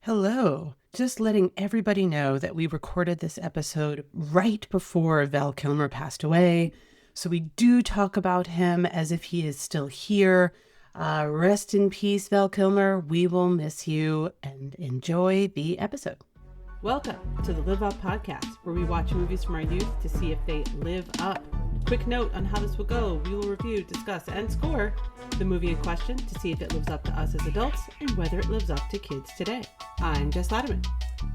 Hello. Just letting everybody know that we recorded this episode right before Val Kilmer passed away. So we do talk about him as if he is still here. Rest in peace, Val Kilmer. We will miss you and enjoy the episode. Welcome to the Live Up Podcast, where we watch movies from our youth to see if they live up. Quick note on how this will go. We will review, discuss, and score the movie in question to see if it lives up to us as adults and whether it lives up to kids today. I'm Jess Latterman.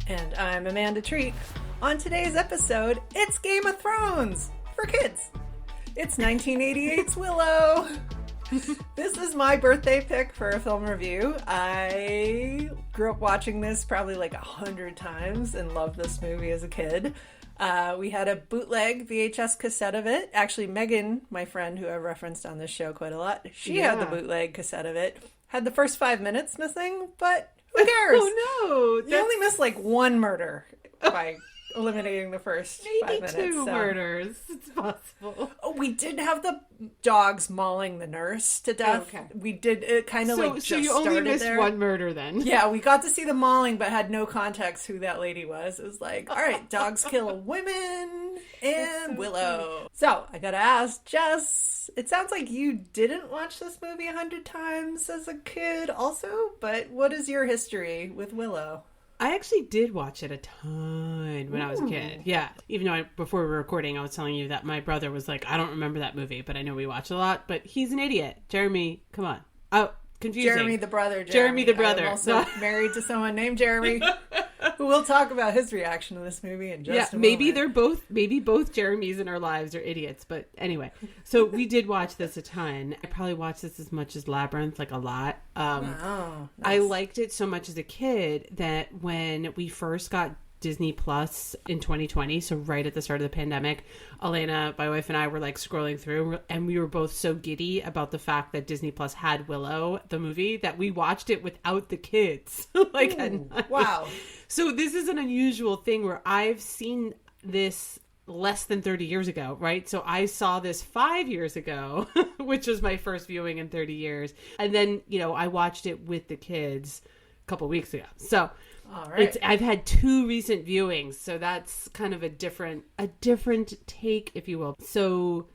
And I'm Amanda Treat. On today's episode, it's Game of Thrones for kids. It's 1988's Willow. This is my birthday pick for a film review. I grew up watching this probably like 100 times and loved this movie as a kid. We had a bootleg VHS cassette of it. Actually, Megan, my friend who I've referenced on this show quite a lot, she had the bootleg cassette of it. Had the first 5 minutes missing, but who cares? Oh no! You only missed like one murder by eliminating the first 5 minutes. Maybe two murders. It's possible. Oh, we did have the dogs mauling the nurse to death. Okay. We did it kind of So you only missed one murder then? Yeah, we got to see the mauling, but had no context who that lady was. It was like, all right, dogs kill women and Willow. Funny. So I gotta ask, Jess, it sounds like you didn't watch this movie 100 times as a kid also, but what is your history with Willow? I actually did watch it a ton when I was a kid. Yeah. Even though before we were recording, I was telling you that my brother was like, I don't remember that movie, but I know we watched a lot. But he's an idiot. Jeremy, come on. Oh, confusing. Jeremy the brother. Jeremy the brother. I'm also married to someone named Jeremy. Who will talk about his reaction to this movie in just a moment. Maybe both Jeremys in our lives are idiots. But anyway, so we did watch this a ton. I probably watched this as much as Labyrinth, like a lot. Wow, nice. I liked it so much as a kid that when we first got Disney Plus in 2020, so right at the start of the pandemic, Elena, my wife, and I were like scrolling through, and we were both so giddy about the fact that Disney Plus had Willow, the movie, that we watched it without the kids. Like, ooh, wow. So this is an unusual thing where I've seen this less than 30 years ago, right? So I saw this 5 years ago, which was my first viewing in 30 years. And then, I watched it with the kids a couple weeks ago. So all right. I've had 2 recent viewings, so that's kind of a different take, if you will. So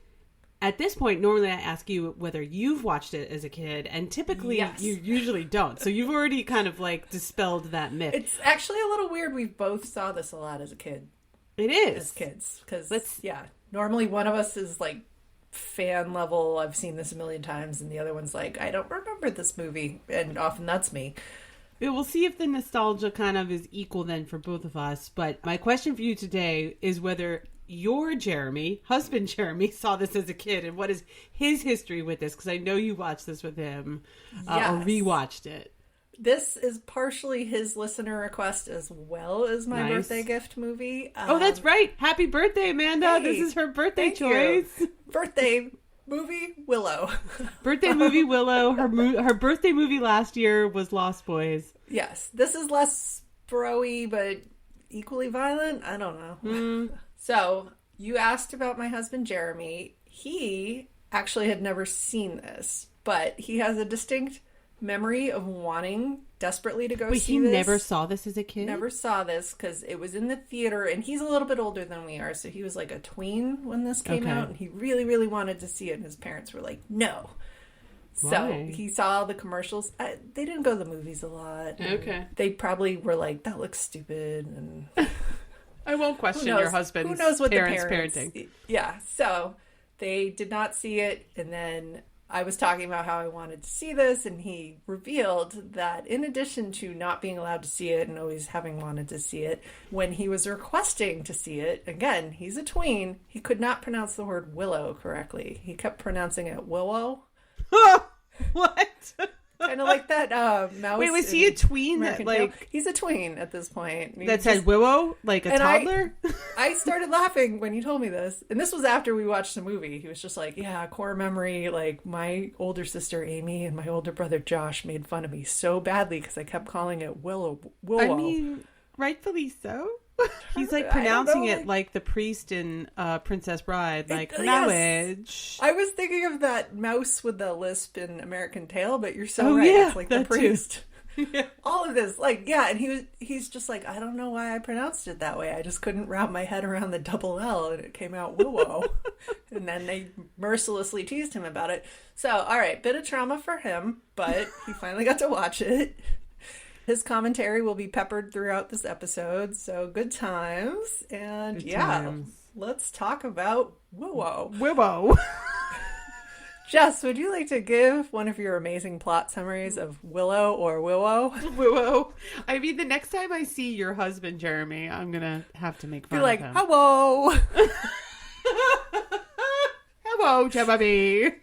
at this point, normally I ask you whether you've watched it as a kid, and typically yes. You usually don't. So you've already kind of like dispelled that myth. It's actually a little weird. We both saw this a lot as a kid. It is. As kids. Because, normally one of us is like fan level, I've seen this a million times, and the other one's like, I don't remember this movie, and often that's me. We'll see if the nostalgia kind of is equal then for both of us. But my question for you today is whether your husband Jeremy, saw this as a kid, and what is his history with this? Because I know you watched this with him or rewatched it. This is partially his listener request as well as my birthday gift movie. Oh, that's right. Happy birthday, Amanda. This is her birthday choice. Birthday movie, Willow. Birthday movie, Willow. Her birthday movie last year was Lost Boys. Yes. This is less bro-y, but equally violent. I don't know. So, you asked about my husband, Jeremy. He actually had never seen this, but he has a distinct memory of wanting desperately to go see this. He never saw this as a kid? Never saw this because it was in the theater, and he's a little bit older than we are, so he was like a tween when this came out, and he really, really wanted to see it, and his parents were like, no. Why? So he saw the commercials. They didn't go to the movies a lot. Okay. They probably were like, that looks stupid, and I won't question your husband's parenting. Yeah, so they did not see it, and then I was talking about how I wanted to see this, and he revealed that in addition to not being allowed to see it and always having wanted to see it, when he was requesting to see it, again, he's a tween, he could not pronounce the word willow correctly. He kept pronouncing it willow. What? Kind of like that mouse. Wait, was he a tween? He's a tween at this point. That said Willow? Like a toddler? I started laughing when you told me this. And this was after we watched the movie. He was just like, yeah, core memory. Like, my older sister Amy and my older brother Josh made fun of me so badly because I kept calling it Willow. I mean, rightfully so. He's like pronouncing it like the priest in Princess Bride, like marriage. I was thinking of that mouse with the lisp in American Tail, but you're so right. It's like the priest. Yeah. All of this, like, yeah, and he's just like, I don't know why I pronounced it that way. I just couldn't wrap my head around the double L, and it came out Willow. And then they mercilessly teased him about it. So, all right, bit of trauma for him, but he finally got to watch it. His commentary will be peppered throughout this episode, so good times. And Good yeah, times. let's talk about Willow. Willow. Jess, would you like to give one of your amazing plot summaries of Willow or Willow? Willow. I mean, the next time I see your husband, Jeremy, I'm going to have to make fun Be like, of him. hello! Hello, Jeremy.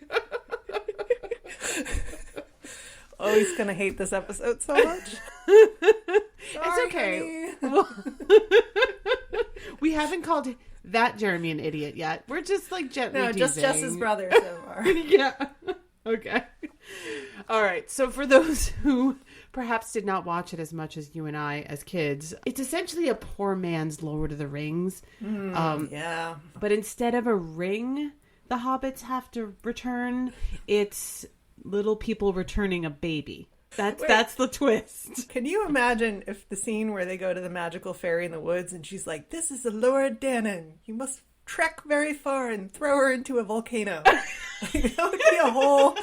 Oh, he's going to hate this episode so much. It's okay. We haven't called that Jeremy an idiot yet. We're just like gently No, just teasing. Jess's brother so far. Yeah. Okay. All right. So for those who perhaps did not watch it as much as you and I as kids, it's essentially a poor man's Lord of the Rings. Yeah. But instead of a ring the hobbits have to return, it's little people returning a baby. That's the twist. Can you imagine if the scene where they go to the magical fairy in the woods and she's like, this is the Lord Dannon. You must trek very far and throw her into a volcano. Like, that would be a whole...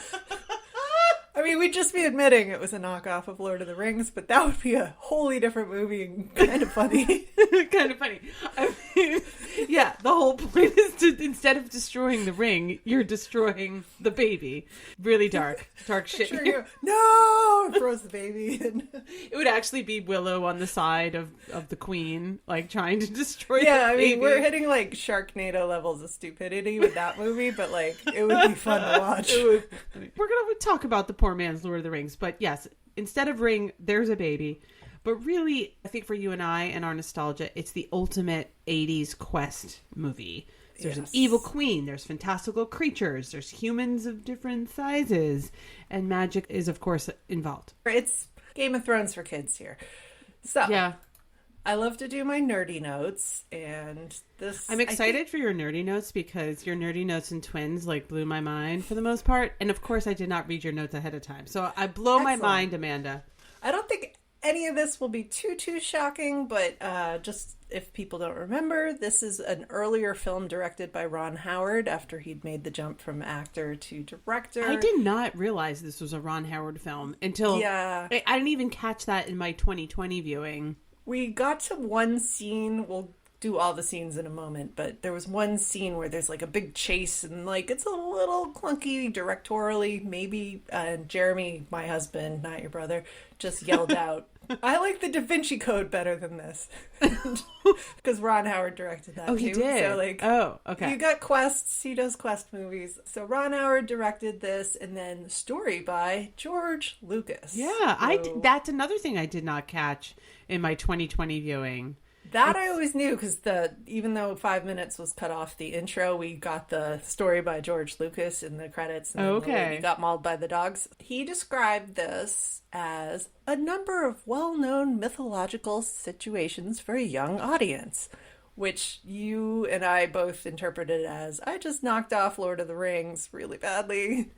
I mean, we'd just be admitting it was a knockoff of Lord of the Rings, but that would be a wholly different movie and kind of funny. Kind of funny. I mean, yeah, the whole point is to, instead of destroying the ring, you're destroying the baby. Really dark shit. Sure, you no! Throws the baby in. It would actually be Willow on the side of the queen, like trying to destroy Yeah, the I baby. mean, we're hitting like Sharknado levels of stupidity with that movie, but like, it would be fun to watch. We're going to talk about the poor man's Lord of the Rings, but yes, instead of ring, there's a baby. But really, I think for you and I and our nostalgia, it's the ultimate 80s quest movie. There's an evil queen, there's fantastical creatures, there's humans of different sizes, and magic is, of course, involved. It's Game of Thrones for kids here. So, Yeah. I love to do my nerdy notes, and this... I'm excited for your nerdy notes because your nerdy notes and twins like blew my mind for the most part. And of course, I did not read your notes ahead of time. So I blow my mind, Amanda. I don't think any of this will be too shocking, but just if people don't remember, this is an earlier film directed by Ron Howard after he'd made the jump from actor to director. I did not realize this was a Ron Howard film until I didn't even catch that in my 2020 viewing. We got to one scene. We'll do all the scenes in a moment, but there was one scene where there's like a big chase and like it's a little clunky directorially. Maybe Jeremy, my husband, not your brother, just yelled out, I like the Da Vinci Code better than this. Because Ron Howard directed that too. Oh, he did? So like, oh, okay. You got quests. He does quest movies. So Ron Howard directed this, and then story by George Lucas. Yeah, that's another thing I did not catch in my 2020 viewing. That I always knew because even though 5 minutes was cut off the intro, we got the story by George Lucas in the credits. And then the lady got mauled by the dogs. He described this as a number of well-known mythological situations for a young audience, which you and I both interpreted as, I just knocked off Lord of the Rings really badly.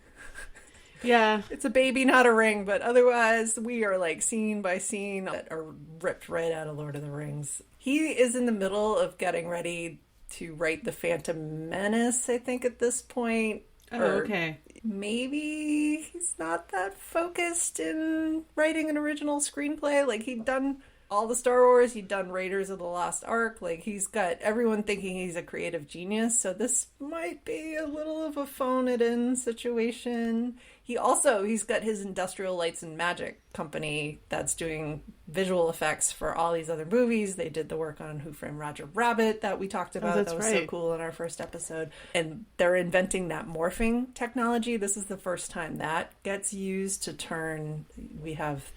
Yeah. It's a baby, not a ring, but otherwise we are like scene by scene that are ripped right out of Lord of the Rings. He is in the middle of getting ready to write The Phantom Menace, I think, at this point. Oh, okay. Maybe he's not that focused in writing an original screenplay. Like, he'd done all the Star Wars, he'd done Raiders of the Lost Ark. Like, he's got everyone thinking he's a creative genius, so this might be a little of a phone-it-in situation. He's got his Industrial Lights and Magic company that's doing visual effects for all these other movies. They did the work on Who Framed Roger Rabbit that we talked about. That was so cool in our first episode. And they're inventing that morphing technology. This is the first time that gets used to turn... We have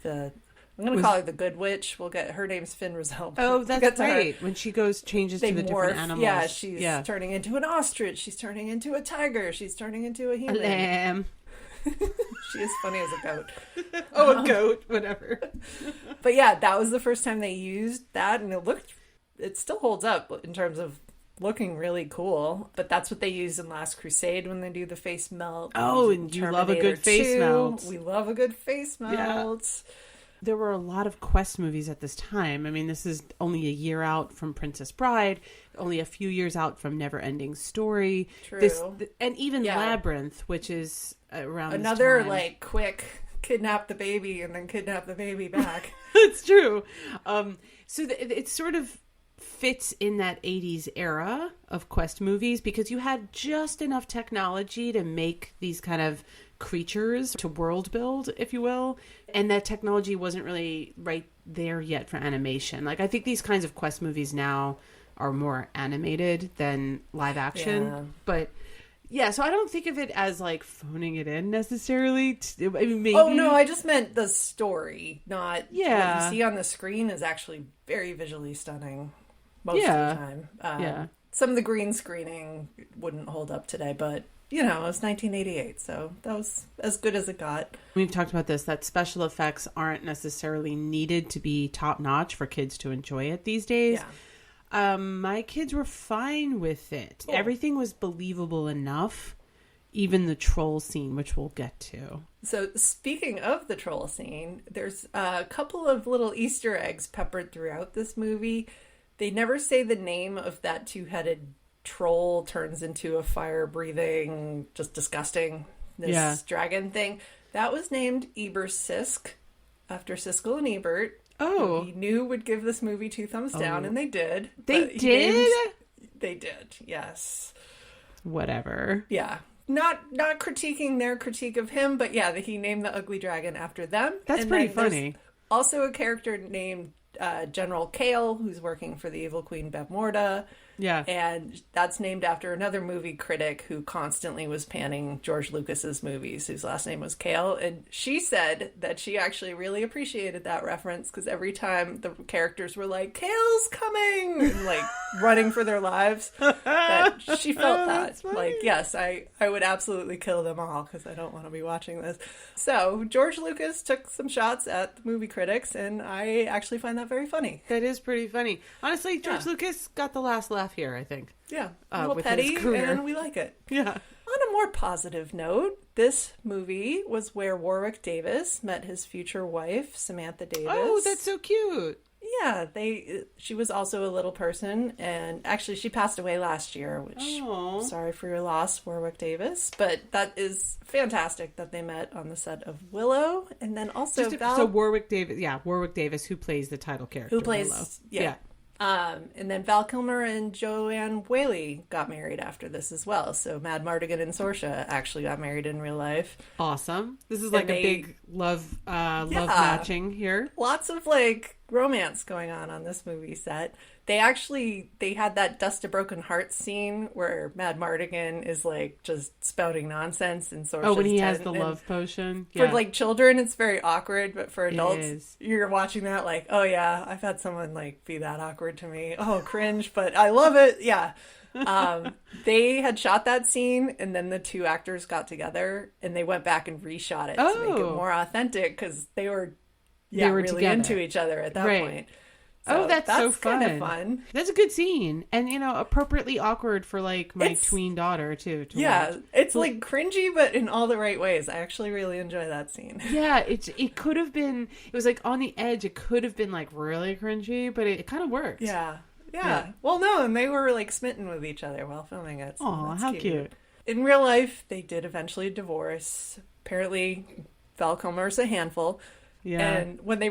I'm going to call her the Good Witch. Her name's Finn Rizal. Oh, that's right. When she changes to the different animals. Yeah, she's turning into an ostrich. She's turning into a tiger. She's turning into a human. A lamb. She is funny as a goat. Oh, a goat, whatever. But yeah, that was the first time they used that, and it still holds up in terms of looking really cool. But that's what they use in Last Crusade when they do the face melt. Oh, and you love a good face melt. We love a good face melt. There were a lot of Quest movies at this time. I mean, this is only a year out from Princess Bride, only a few years out from Never Ending Story. True. And even Labyrinth, which is around another this time. like quick kidnap the baby and then kidnap the baby back. It's true. So it sort of fits in that 80s era of Quest movies because you had just enough technology to make these kind of creatures to world build, if you will, and that technology wasn't really right there yet for animation. Like, I think these kinds of Quest movies now are more animated than live action, but yeah, so I don't think of it as like phoning it in necessarily. I mean, maybe. Oh no, I just meant the story, not what Yeah. you see on the screen is actually very visually stunning most of the time. Yeah. Some of the green screening wouldn't hold up today, but you know, it was 1988, so that was as good as it got. We've talked about this, that special effects aren't necessarily needed to be top notch for kids to enjoy it these days. My kids were fine with it. Cool. Everything was believable enough, even the troll scene, which we'll get to. So speaking of the troll scene, there's a couple of little Easter eggs peppered throughout this movie. They never say the name of that two-headed troll turns into a fire-breathing, just disgusting, dragon thing. That was named Eber-Sisk, after Siskel and Ebert. Oh. He knew would give this movie 2 thumbs down, and they did. They did? They did, yes. Whatever. Yeah. Not critiquing their critique of him, but yeah, he named the ugly dragon after them. That's and pretty then there's funny. Also a character named General Kale, who's working for the evil queen Bevmorda. Yeah. And that's named after another movie critic who constantly was panning George Lucas's movies, whose last name was Kale. And she said that she actually really appreciated that reference because every time the characters were like, Kale's coming! And like running for their lives, that she felt that. Like, yes, I would absolutely kill them all because I don't want to be watching this. So George Lucas took some shots at the movie critics, and I actually find that very funny. That is pretty funny. Honestly, George Lucas got the last laugh here, I think. Yeah, a little with petty, his career. and we like it. Yeah. On a more positive note, this movie was where Warwick Davis met his future wife, Samantha Davis. Oh, that's so cute. Yeah, she was also a little person, and actually she passed away last year, which, sorry for your loss, Warwick Davis, but that is fantastic that they met on the set of Willow, and then also Warwick Davis, who plays the title character. Who plays, Willow. yeah. And then Val Kilmer and Joanne Whaley got married after this as well. So Madmartigan and Sorsha actually got married in real life. Awesome. This is like a big love matching here. Lots of like romance going on this movie set. They had that Dust to Broken Hearts scene where Madmartigan is like just spouting nonsense and Sorsha's when he has the love potion. For like children, it's very awkward, but for adults, you're watching that like, oh yeah, I've had someone like be that awkward to me. Oh, cringe, but I love it. Yeah. They had shot that scene, and then the two actors got together and they went back and reshot it to make it more authentic because they were really together. Into each other at that point. So that's so fun. Kind of fun. That's a good scene, and appropriately awkward for like my tween daughter too. Yeah, it's like cringy, but in all the right ways. I actually really enjoy that scene. Yeah, it could have been. It was like on the edge. It could have been like really cringy, but it kind of worked. Yeah. Well, no, and they were like smitten with each other while filming it. So oh, how cute! In real life, they did eventually divorce. Apparently, Val Kilmer's a handful. Yeah. And when they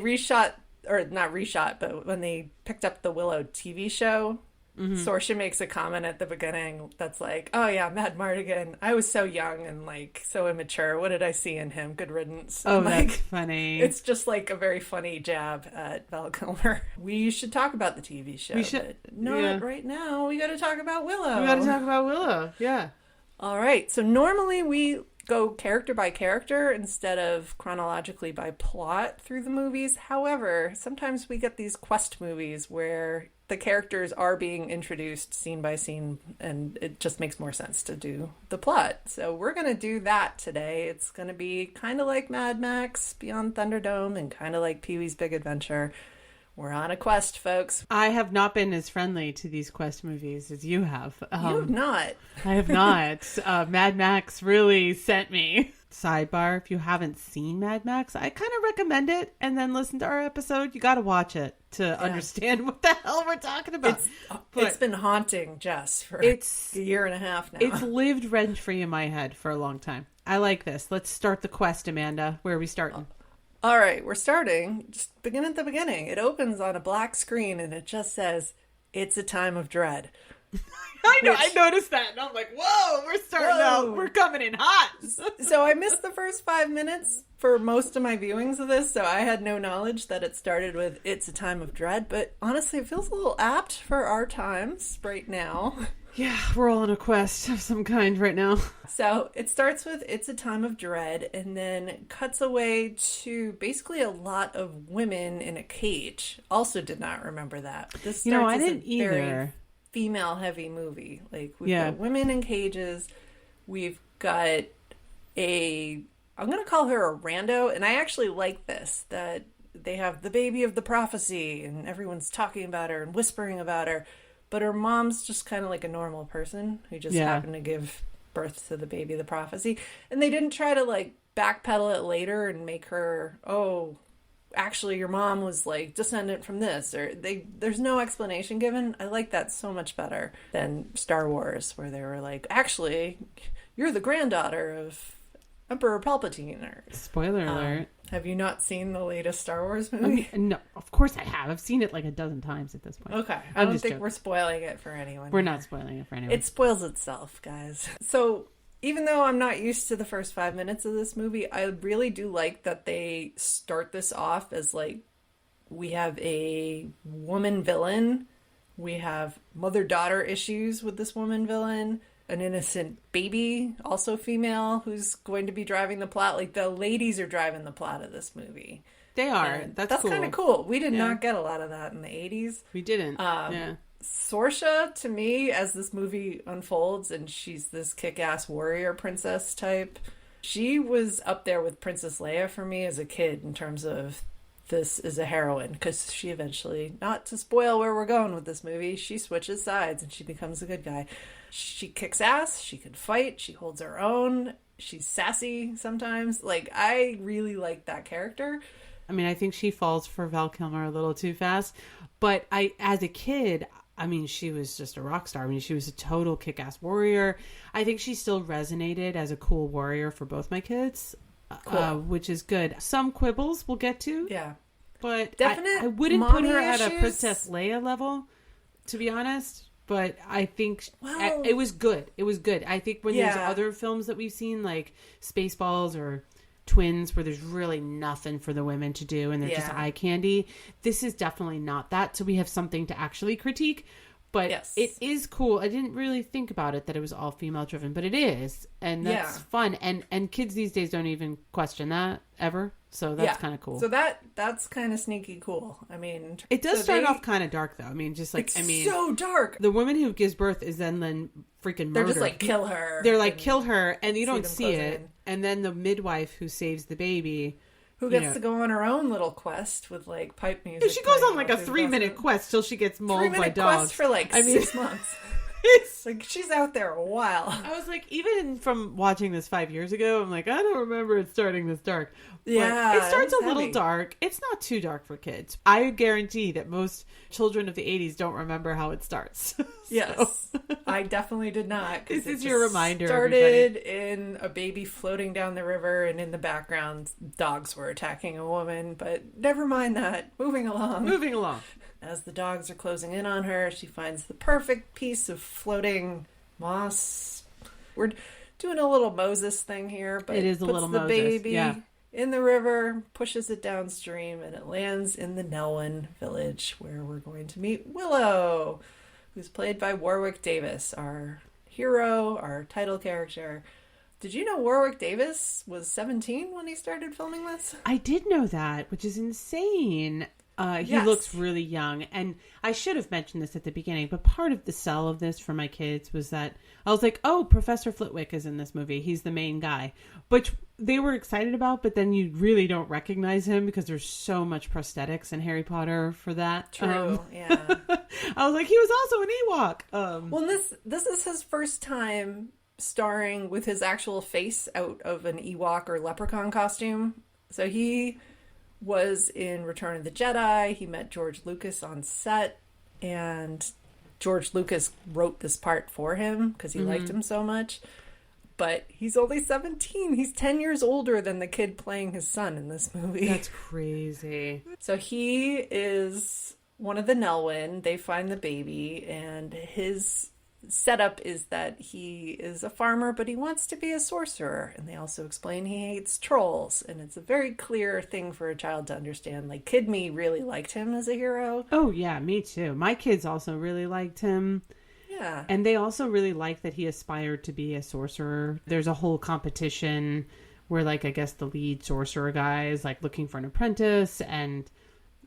when they picked up the Willow TV show, Sorsha makes a comment at the beginning that's like, oh yeah, Madmartigan, I was so young and like so immature. What did I see in him? Good riddance. Oh, like, that's funny. It's just like a very funny jab at Val Kilmer. We should talk about the TV show. We should. But not right now. We got to talk about Willow. Yeah. All right. So normally we go character by character instead of chronologically by plot through the movies. However, sometimes we get these quest movies where the characters are being introduced scene by scene, and it just makes more sense to do the plot. So we're going to do that today. It's going to be kind of like Mad Max Beyond Thunderdome and kind of like Pee-wee's Big Adventure. We're on a quest, folks. I have not been as friendly to these quest movies as you have. You have not. I have not. Mad Max really sent me sidebar, if you haven't seen Mad Max, I kind of recommend it and then listen to our episode. You got to watch it to understand what the hell we're talking about. It's been haunting Jess for a year and a half now. It's lived rent-free in my head for a long time. I like this. Let's start the quest, Amanda. Where are we starting? All right, we're starting. Just begin at the beginning. It opens on a black screen and it just says, "It's a time of dread." I know. I noticed that, and I'm like, "Whoa, we're starting out. We're coming in hot." So I missed the first 5 minutes for most of my viewings of this, so I had no knowledge that it started with "It's a time of dread." But honestly, it feels a little apt for our times right now. Yeah, we're all on a quest of some kind right now. So it starts with "It's a time of dread," and then cuts away to basically a lot of women in a cage. Also, did not remember that. But this starts I as didn't a very either. female-heavy movie. Like, we've got women in cages. We've got I'm going to call her a rando, and I actually like this, that they have the baby of the prophecy, and everyone's talking about her and whispering about her, but her mom's just kind of like a normal person who just happened to give birth to the baby of the prophecy, and they didn't try to, like, backpedal it later and make her, actually your mom was like descendant from this, or there's no explanation given. I like that so much better than Star Wars, where they were like, actually you're the granddaughter of Emperor Palpatine. Or spoiler alert. Have you not seen the latest Star Wars movie? No, of course I have. I've seen it like a dozen times at this point. Okay, I don't think we're spoiling it for anyone. We're not spoiling it for anyone. It spoils itself, guys. So even though I'm not used to the first 5 minutes of this movie, I really do like that they start this off as, like, we have a woman villain, we have mother-daughter issues with this woman villain, an innocent baby, also female, who's going to be driving the plot. Like, the ladies are driving the plot of this movie. They are. That's cool. Kind of cool. We did not get a lot of that in the 80s. We didn't. Sorsha, to me, as this movie unfolds, and she's this kick-ass warrior princess type, she was up there with Princess Leia for me as a kid in terms of this is a heroine, because she eventually, not to spoil where we're going with this movie, she switches sides and she becomes a good guy. She kicks ass, she can fight, she holds her own, she's sassy sometimes. Like, I really like that character. I mean, I think she falls for Val Kilmer a little too fast, but as a kid, I mean, she was just a rock star. I mean, she was a total kick-ass warrior. I think she still resonated as a cool warrior for both my kids, which is good. Some quibbles we'll get to. Yeah. But definite I wouldn't put her at a Princess Leia level, to be honest. But I think it was good. It was good. I think when there's other films that we've seen, like Spaceballs or Twins, where there's really nothing for the women to do and they're just eye candy, this is definitely not that. So we have something to actually critique. But it is cool. I didn't really think about it that it was all female driven, but it is, and that's fun. And kids these days don't even question that ever. So that's kind of cool. So that's kind of sneaky cool. I mean, it does start off kind of dark though. I mean, just like so dark. The woman who gives birth is then freaking murdered. They're just like kill her. They're like kill her, and you don't see it. And then the midwife who saves the baby, who gets to go on her own little quest with like pipe music. She goes on like a 3-minute quest till she gets mauled by dogs. Quest for like 6 months. It's like she's out there a while. I was like, even from watching this 5 years ago, I'm like, I don't remember it starting this dark. Yeah, it starts a little dark. It's not too dark for kids. I guarantee that most children of the 80s don't remember how it starts. Yes, I definitely did not. This is your reminder. Started in a baby floating down the river, and in the background, dogs were attacking a woman. But never mind that. Moving along. As the dogs are closing in on her, she finds the perfect piece of floating moss. We're doing a little Moses thing here, but it is a little Moses. Baby in the river, pushes it downstream, and it lands in the Nelwyn village, where we're going to meet Willow, who's played by Warwick Davis, our hero, our title character. Did you know Warwick Davis was 17 when he started filming this? I did know that, which is insane. He looks really young, and I should have mentioned this at the beginning, but part of the sell of this for my kids was that I was like, oh, Professor Flitwick is in this movie. He's the main guy, which they were excited about, but then you really don't recognize him because there's so much prosthetics in Harry Potter for that. True, yeah. I was like, he was also an Ewok. Well, this is his first time starring with his actual face out of an Ewok or leprechaun costume. So he was in Return of the Jedi. He met George Lucas on set, and George Lucas wrote this part for him because he liked him so much. But he's only 17. He's 10 years older than the kid playing his son in this movie. That's crazy. So he is one of the Nelwyn. They find the baby, and his setup is that he is a farmer, but he wants to be a sorcerer. And they also explain he hates trolls. And it's a very clear thing for a child to understand. Like, kid me really liked him as a hero. Oh, yeah, me too. My kids also really liked him. Yeah. And they also really liked that he aspired to be a sorcerer. There's a whole competition where, like, I guess the lead sorcerer guy is, like, looking for an apprentice, and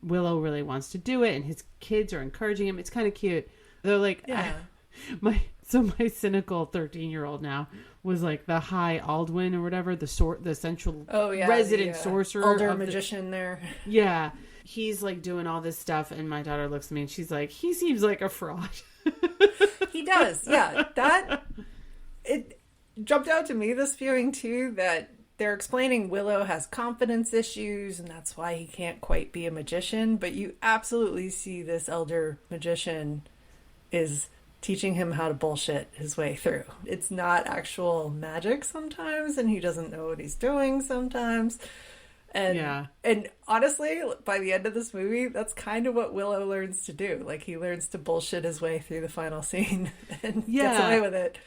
Willow really wants to do it, and his kids are encouraging him. It's kind of cute. They're like... Yeah. My cynical 13-year-old now was like the High Aldwin or whatever, the central resident sorcerer, older magician there. Yeah, he's like doing all this stuff, and my daughter looks at me and she's like, he seems like a fraud. He does, yeah. It jumped out to me this viewing too, that they're explaining Willow has confidence issues and that's why he can't quite be a magician, but you absolutely see this elder magician is teaching him how to bullshit his way through. It's not actual magic sometimes, and he doesn't know what he's doing sometimes. And honestly, by the end of this movie, that's kind of what Willow learns to do. Like, he learns to bullshit his way through the final scene and gets away with it.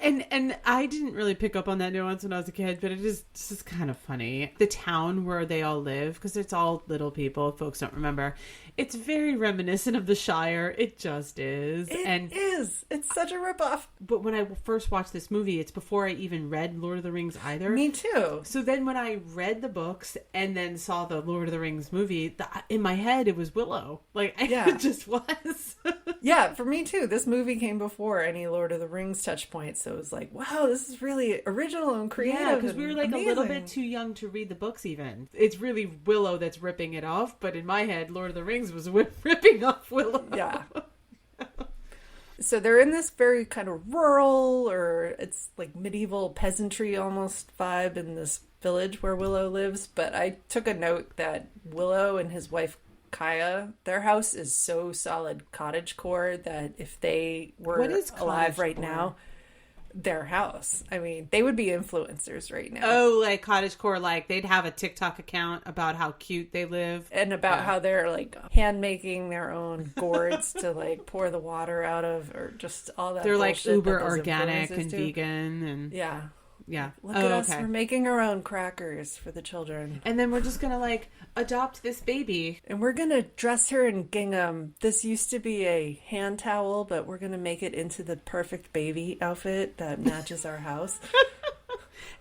And I didn't really pick up on that nuance when I was a kid, but it's just kind of funny. The town where they all live, because it's all little people, folks don't remember, it's very reminiscent of the Shire. It just is. It is. It's such a ripoff. But when I first watched this movie, it's before I even read Lord of the Rings either. Me too. So then when I read the books and then saw the Lord of the Rings movie, in my head it was Willow. Like, it just was. Yeah, for me too. This movie came before any Lord of the Rings touch points. So it was like, wow, this is really original and creative. Yeah, because we were like amazing. A little bit too young to read the books even. It's really Willow that's ripping it off, but in my head, Lord of the Rings was ripping off Willow. Yeah. So they're in this very kind of rural, or it's like medieval peasantry almost vibe in this village where Willow lives. But I took a note that Willow and his wife Kaya, their house is so solid cottagecore that if they were alive right now, their house, I mean, they would be influencers right now. Oh, like cottagecore, like they'd have a TikTok account about how cute they live and about how they're like hand making their own gourds to like pour the water out of, or just all that. They're like uber that organic and vegan and yeah. Look at us. We're making our own crackers for the children. And then we're just going to like adopt this baby. And we're going to dress her in gingham. This used to be a hand towel, but we're going to make it into the perfect baby outfit that matches our house.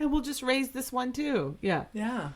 And we'll just raise this one too. Yeah. Yeah.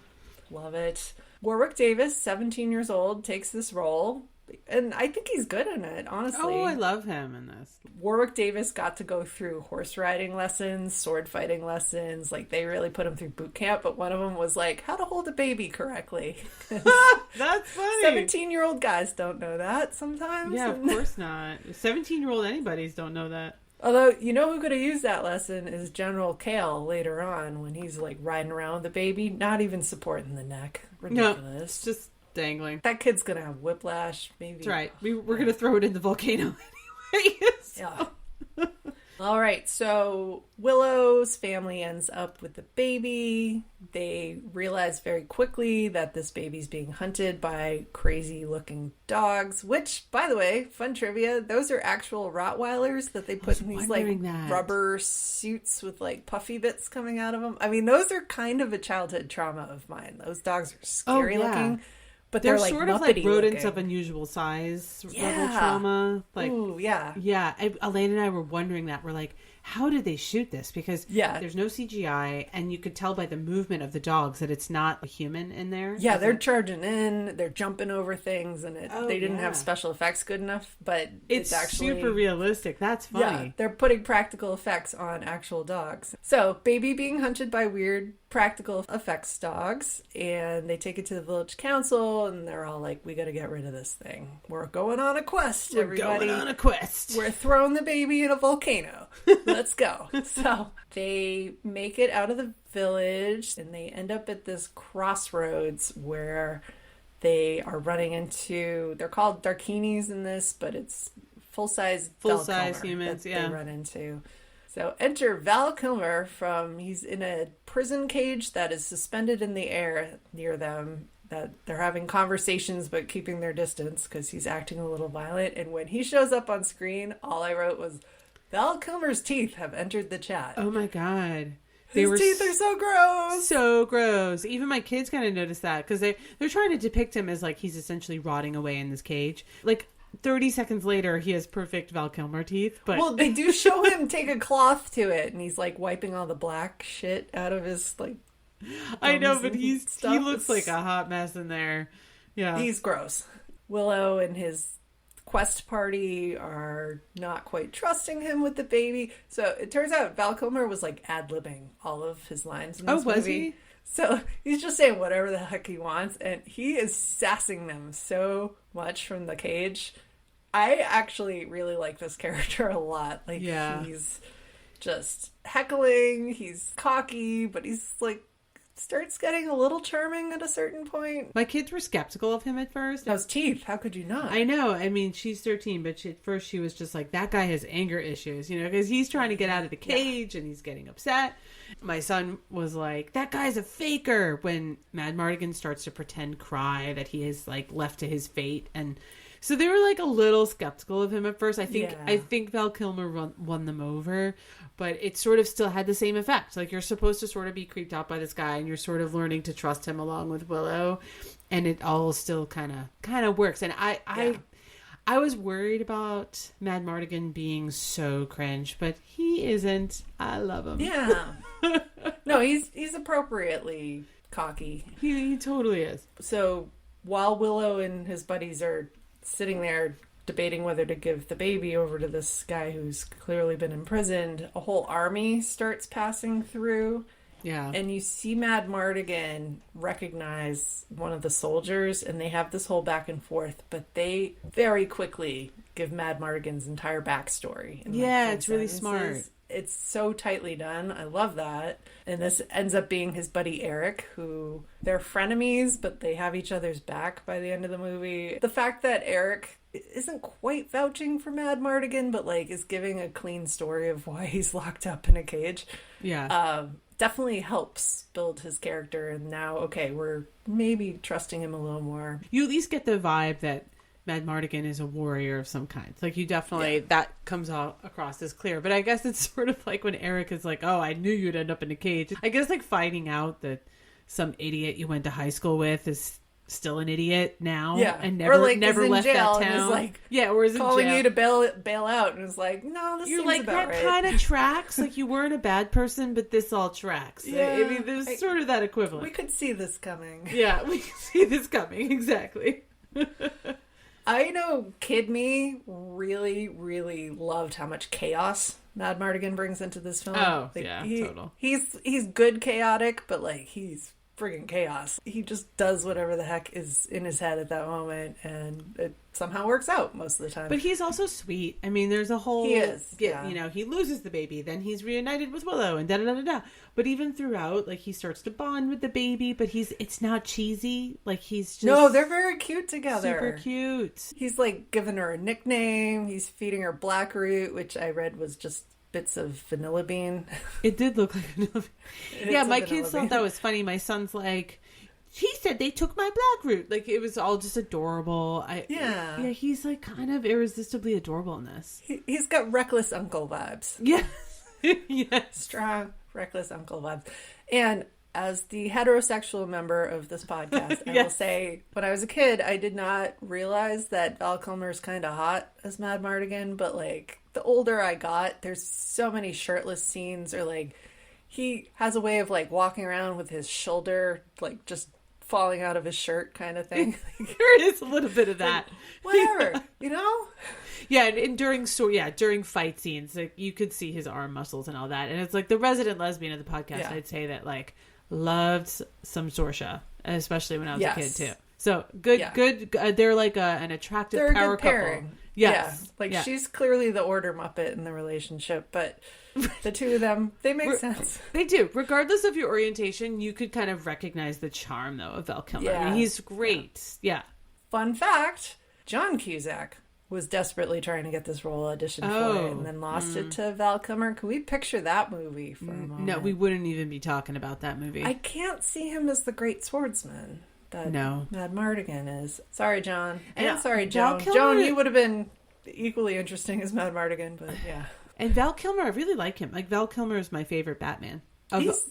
Love it. Warwick Davis, 17 years old, takes this role. And I think he's good in it, honestly. Oh, I love him in this. Warwick Davis got to go through horse riding lessons, sword fighting lessons. Like, they really put him through boot camp, but one of them was like, how to hold a baby correctly. That's funny. 17-year-old guys don't know that sometimes. Yeah, of course not. 17-year-old anybody's don't know that. Although, you know who could have used that lesson is General Kale later on when he's like riding around with the baby, not even supporting the neck. Ridiculous. No, it's just dangling. That kid's gonna have whiplash, maybe. That's right. We're gonna throw it in the volcano anyway. Yeah. All right, so Willow's family ends up with the baby. They realize very quickly that this baby's being hunted by crazy-looking dogs, which, by the way, fun trivia, those are actual Rottweilers that they put in these, like, rubber suits with, like, puffy bits coming out of them. I mean, those are kind of a childhood trauma of mine. Those dogs are scary-looking. But they're like sort of like rodents looking. Of unusual size level trauma. Like, ooh, yeah. Yeah. Elaine and I were wondering that. We're like, how did they shoot this? Because there's no CGI, and you could tell by the movement of the dogs that it's not a human in there. Yeah, they're charging in, they're jumping over things, and they didn't have special effects good enough, but it's actually super realistic. That's funny. Yeah, they're putting practical effects on actual dogs. So, baby being hunted by weird practical effects dogs, and they take it to the village council, and they're all like, we gotta get rid of this thing. We're going on a quest, everybody. We're going on a quest. We're throwing the baby in a volcano. Let's go. So they make it out of the village and they end up at this crossroads where they are running into, they're called Darkinis in this, but it's full-size humans, they run into. So enter Val Kilmer he's in a prison cage that is suspended in the air near them, that they're having conversations but keeping their distance because he's acting a little violent. And when he shows up on screen, all I wrote was, Val Kilmer's teeth have entered the chat. Oh my God. His teeth are so gross. So gross. Even my kids kind of noticed that because they're trying to depict him as like he's essentially rotting away in this cage. Like 30 seconds later, he has perfect Val Kilmer teeth. But well, they do show him take a cloth to it, and he's like wiping all the black shit out of his like. I know, but he looks like a hot mess in there. Yeah, he's gross. Willow and his quest party are not quite trusting him with the baby. So it turns out Val Kilmer was like ad-libbing all of his lines in this movie. Was he? So he's just saying whatever the heck he wants, and he is sassing them so much from the cage. I actually really like this character a lot. Like, he's just heckling, he's cocky, but he's like, starts getting a little charming at a certain point. My kids were skeptical of him at first. Those teeth, how could you not? I know. I mean, she's 13, but at first she was just like, that guy has anger issues, because he's trying to get out of the cage and he's getting upset. My son was like, that guy's a faker, when Madmartigan starts to pretend cry that he is like left to his fate. And so they were like a little skeptical of him at first. I think Val Kilmer won them over, but it sort of still had the same effect. Like, you're supposed to sort of be creeped out by this guy, and you're sort of learning to trust him along with Willow, and it all still kind of works. And I was worried about Madmartigan being so cringe, but he isn't. I love him. Yeah. No, he's appropriately cocky. He totally is. So while Willow and his buddies are sitting there debating whether to give the baby over to this guy who's clearly been imprisoned, a whole army starts passing through. Yeah. And you see Madmartigan recognize one of the soldiers, and they have this whole back and forth, but they very quickly give Madmartigan's entire backstory. It's really smart. It's so tightly done. I love that. And this ends up being his buddy Eric, who they're frenemies, but they have each other's back by the end of the movie. The fact that Eric isn't quite vouching for Madmartigan, but like is giving a clean story of why he's locked up in a cage. Yeah. Definitely helps build his character. And now, okay, we're maybe trusting him a little more. You at least get the vibe that Madmartigan is a warrior of some kind. Like, you definitely, that comes out across as clear. But I guess it's sort of like when Eric is like, oh, I knew you'd end up in a cage. I guess like finding out that some idiot you went to high school with is still an idiot now. Yeah. And never left that town. And is like, or is calling in jail. You to bail out. And it's like, no, this You're seems like, about that right. kind of tracks. Like, you weren't a bad person, but this all tracks. Yeah, I mean, there's sort of that equivalent. We could see this coming. Yeah, we could see this coming. Exactly. I know kid me really, really loved how much chaos Madmartigan brings into this film. Oh, like, total. He's good chaotic, but like he's friggin' chaos. He just does whatever the heck is in his head at that moment, and it somehow works out most of the time. But he's also sweet. I mean, there's a whole... He is, yeah. He loses the baby, then he's reunited with Willow, and da-da-da-da-da. But even throughout, like, he starts to bond with the baby, but it's not cheesy. Like, he's just... No, they're very cute together. Super cute. He's, like, giving her a nickname. He's feeding her blackroot, which I read was just bits of vanilla bean. It did look like vanilla bean. Yeah, my kids thought that was funny. My son's like, he said they took my blackroot. Like, it was all just adorable. Yeah, he's like kind of irresistibly adorable in this. He's got reckless uncle vibes. Yeah. Yes. Strong, reckless uncle vibes. And as the heterosexual member of this podcast, I will say, when I was a kid, I did not realize that Val Kilmer's kind of hot as Madmartigan, but like, the older I got, there's so many shirtless scenes, or like, he has a way of like walking around with his shoulder, like just falling out of his shirt kind of thing. There is a little bit of that. Like, whatever, you know? Yeah, and during fight scenes, like, you could see his arm muscles and all that. And it's like the resident lesbian of the podcast, I'd say that like loved some Sorsha, especially when I was a kid too. So good, Yeah. good. They're like an attractive They're a power good pairing. couple. Yes. Yeah. Like Yeah. she's clearly the order Muppet in the relationship, but the two of them, they make sense. They do. Regardless of your orientation, you could kind of recognize the charm, though, of Val Kilmer. I mean, Yeah. he's great. Yeah. Fun fact, John Cusack was desperately trying to get this role auditioned for it and then lost it to Val Kilmer. Can we picture that movie for a moment? No, we wouldn't even be talking about that movie. I can't see him as the great swordsman that Madmartigan is. Sorry, John. And sorry, Joan. Joan, you would have been equally interesting as Madmartigan, but yeah. And Val Kilmer, I really like him. Like, Val Kilmer is my favorite Batman.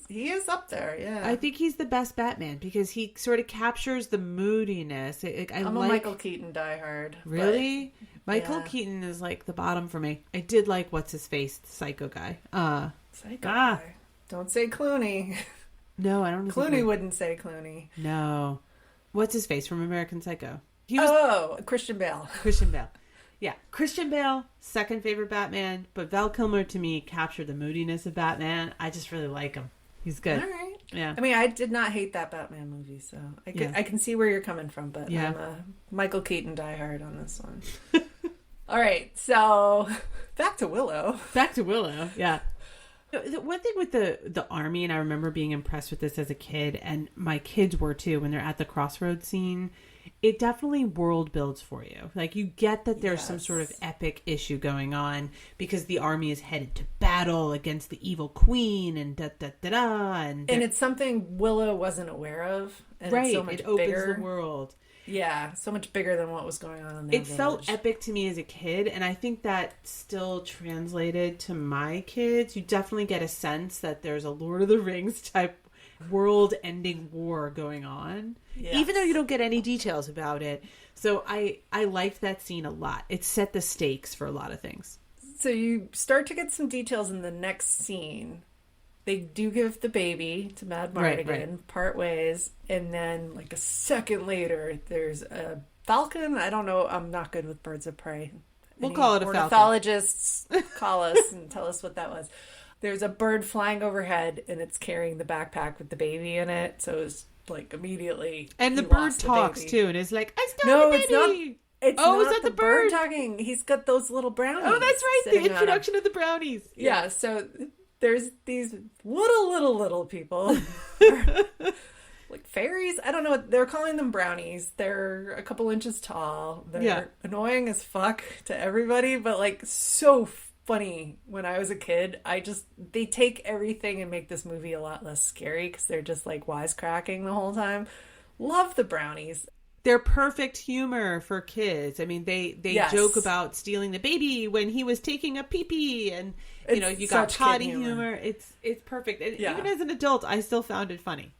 He is up there, yeah. I think he's the best Batman because he sort of captures the moodiness. I'm a Michael Keaton diehard. Really? Michael Keaton is like the bottom for me. I did like What's-His-Face, the psycho guy. Psycho guy. Don't say Clooney. No, I don't know. Clooney wouldn't say Clooney. No. What's-His-Face from American Psycho? Christian Bale. Christian Bale. Yeah, Christian Bale, second favorite Batman, but Val Kilmer to me captured the moodiness of Batman. I just really like him. He's good. All right. Yeah. I mean, I did not hate that Batman movie, so I can see where you're coming from, but I'm a Michael Keaton diehard on this one. All right, so back to Willow. Back to Willow, yeah. The one thing with the army, and I remember being impressed with this as a kid, and my kids were too, when they're at the crossroads scene, it definitely world builds for you. Like, you get that there's some sort of epic issue going on because the army is headed to battle against the evil queen and da-da-da-da. And it's something Willow wasn't aware of. And right, it's so much it opens bigger. the world. Yeah, so much bigger than what was going on in their village. Felt epic to me as a kid, and I think that still translated to my kids. You definitely get a sense that there's a Lord of the Rings type world-ending war going on, even though you don't get any details about it. So I liked that scene a lot. It set the stakes for a lot of things. So you start to get some details in the next scene. They do give the baby to Madmartigan, part ways, and then like a second later, there's a falcon. I don't know. I'm not good with birds of prey. We'll call it a falcon. Ornithologists call us and tell us what that was. There's a bird flying overhead, and it's carrying the backpack with the baby in it. So it's like immediately. And the bird talks too, and is like, "I stole the baby." It's not. It's not is that the bird talking? He's got those little brownies. Oh, that's right. The introduction of the brownies. Yeah. So there's these little people, like fairies. I don't know. They're calling them brownies. They're a couple inches tall. They're annoying as fuck to everybody, but like so funny. When I was a kid, they take everything and make this movie a lot less scary because they're just like wisecracking the whole time. Love the brownies. They're perfect humor for kids. I mean, they joke about stealing the baby when he was taking a pee-pee, and you got potty humor. It's perfect. And even as an adult, I still found it funny.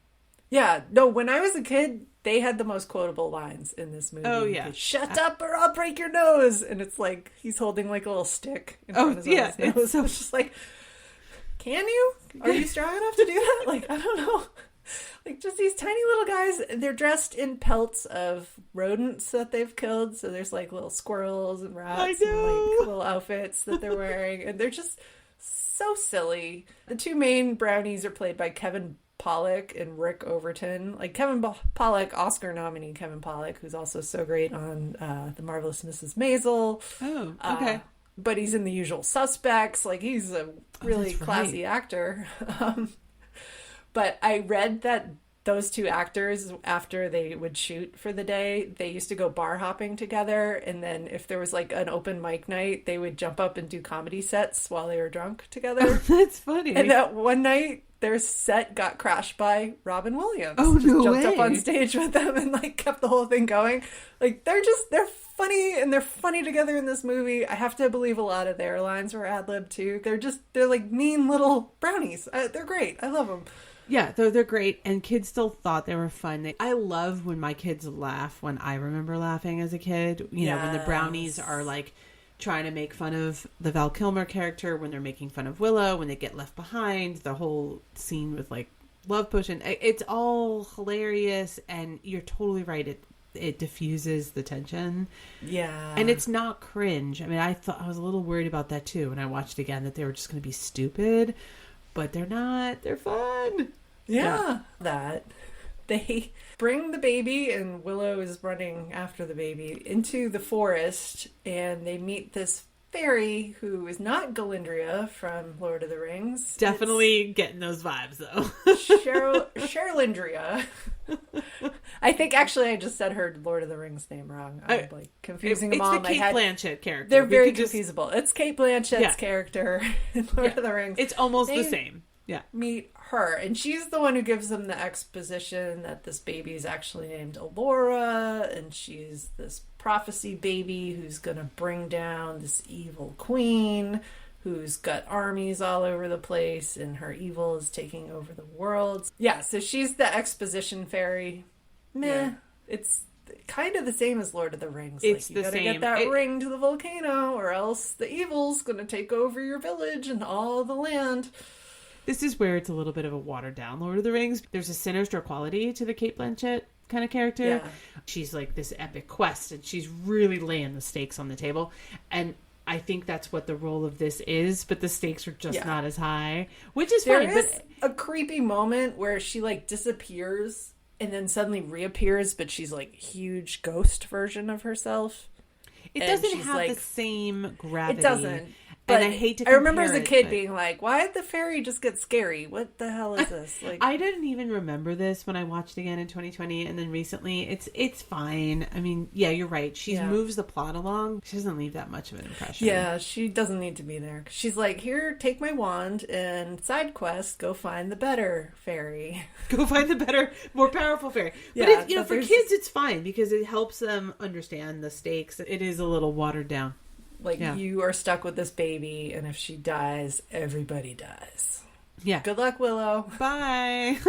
Yeah, no, when I was a kid, they had the most quotable lines in this movie. Oh, yeah. Like, shut up or I'll break your nose. And it's like, he's holding like a little stick in front of his nose. It's just like, can you? Are you strong enough to do that? Like, I don't know. Like, just these tiny little guys. They're dressed in pelts of rodents that they've killed. So there's like little squirrels and rats and like little outfits that they're wearing. And they're just so silly. The two main brownies are played by Kevin Pollak and Rick Overton. Like Kevin Pollak, Oscar nominee Kevin Pollak, who's also so great on The Marvelous Mrs. Maisel. Oh, okay. But he's in The Usual Suspects. Like, he's a really classy actor. But I read that those two actors, after they would shoot for the day, they used to go bar hopping together. And then if there was like an open mic night, they would jump up and do comedy sets while they were drunk together. Oh, that's funny. And that one night, their set got crashed by Robin Williams. Oh, no jumped way. up on stage with them and like kept the whole thing going. Like, they're funny, and they're funny together in this movie. I have to believe a lot of their lines were ad-lib too. They're like mean little brownies. They're great. I love them. Yeah, they're great, and kids still thought they were fun. I love when my kids laugh when I remember laughing as a kid. You know, when the brownies are like trying to make fun of the Val Kilmer character, when they're making fun of Willow, when they get left behind, the whole scene with like love potion. It's all hilarious, and you're totally right. It diffuses the tension. Yeah. And it's not cringe. I mean, I was a little worried about that too when I watched it again, that they were just going to be stupid. But they're not. They're fun. Yeah. That. They bring the baby, and Willow is running after the baby, into the forest, and they meet this fairy who is not Galindria from Lord of the Rings. Definitely getting those vibes, though. Cherlindria. I think actually I just said her Lord of the Rings name wrong. I'm like confusing them all in my head. It's the Kate Blanchett character. They're very confusable. It's Kate Blanchett's character in Lord of the Rings. It's almost the same. Yeah. Meet her, and she's the one who gives them the exposition that this baby is actually named Allura, and she's this prophecy baby who's going to bring down this evil queen who's got armies all over the place, and her evil is taking over the world. Yeah, so she's the exposition fairy. It's kind of the same as Lord of the Rings. It's like, you gotta get that ring to the volcano, or else the evil's going to take over your village and all the land. This is where it's a little bit of a watered down Lord of the Rings. There's a sinister quality to the Kate Blanchett kind of character. Yeah. She's like this epic quest, and she's really laying the stakes on the table. And I think that's what the role of this is, but the stakes are just not as high, which is fine. There is a creepy moment where she like disappears and then suddenly reappears, but she's like huge ghost version of herself. It doesn't have the same gravity. It doesn't. And I hate to I remember as a kid but... being like, why did the fairy just get scary? What the hell is this? Like, I didn't even remember this when I watched again in 2020, and then recently. It's fine. I mean, yeah, you're right. She moves the plot along. She doesn't leave that much of an impression. Yeah, she doesn't need to be there. She's like, here, take my wand, and side quest, go find the better fairy. Go find the better, more powerful fairy. But for kids, it's fine because it helps them understand the stakes. It is a little watered down. Like, you are stuck with this baby, and if she dies, everybody dies. Yeah. Good luck, Willow. Bye.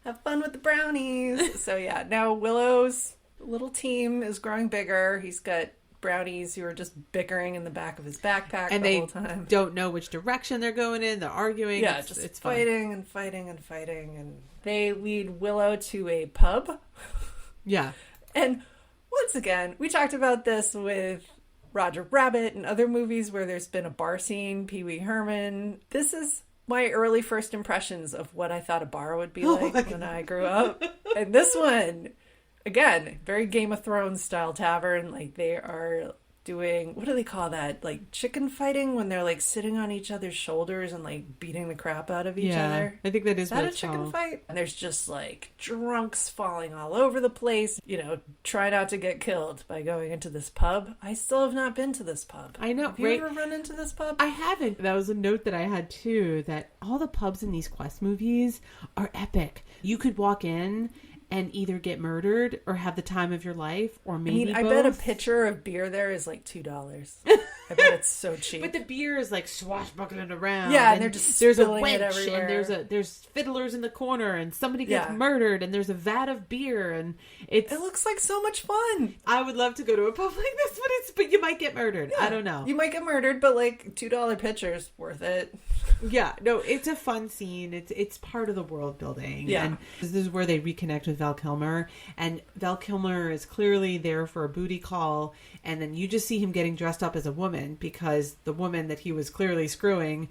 Have fun with the brownies. So, yeah, now Willow's little team is growing bigger. He's got brownies who are just bickering in the back of his backpack and the whole time. And they don't know which direction they're going in. They're arguing. Yeah, it's fighting and fighting and fighting. And they lead Willow to a pub. Yeah. And once again, we talked about this with Roger Rabbit and other movies where there's been a bar scene, Pee Wee Herman. This is my early first impressions of what I thought a bar would be like when I grew up. And this one, again, very Game of Thrones style tavern. Like, they are doing, what do they call that? Like chicken fighting, when they're like sitting on each other's shoulders and like beating the crap out of each other. I think that is that a chicken fight? And there's just like drunks falling all over the place. You know, try not to get killed by going into this pub. I still have not been to this pub. I know. Have you ever run into this pub? I haven't. That was a note that I had too, that all the pubs in these quest movies are epic. You could walk in and either get murdered or have the time of your life, or maybe I both. bet a pitcher of beer there is like $2. I bet it's so cheap. But the beer is like swashbuckling around. Yeah, and they're just there's a spilling wench, it everywhere. and there's fiddlers in the corner, and somebody gets murdered, and there's a vat of beer, and it looks like so much fun. I would love to go to a pub like this, but you might get murdered. Yeah, I don't know. You might get murdered, but like $2 pitcher's worth it. Yeah, no, it's a fun scene. It's part of the world building. Yeah, and this is where they reconnect with Val Kilmer, and Val Kilmer is clearly there for a booty call, and then you just see him getting dressed up as a woman because the woman that he was clearly screwing,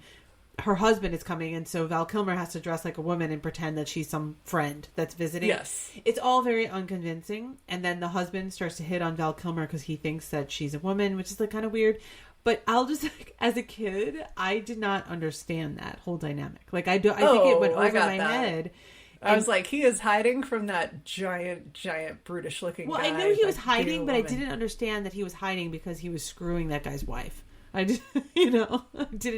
her husband is coming, and so Val Kilmer has to dress like a woman and pretend that she's some friend that's visiting. Yes. It's all very unconvincing, and then the husband starts to hit on Val Kilmer because he thinks that she's a woman, which is like kind of weird. But I'll just, like, as a kid, I did not understand that whole dynamic. Like, I think it went over my head. I was like, he is hiding from that giant, brutish looking guy. Well, I knew he was hiding, but I didn't understand that he was hiding because he was screwing that guy's wife. I just, didn't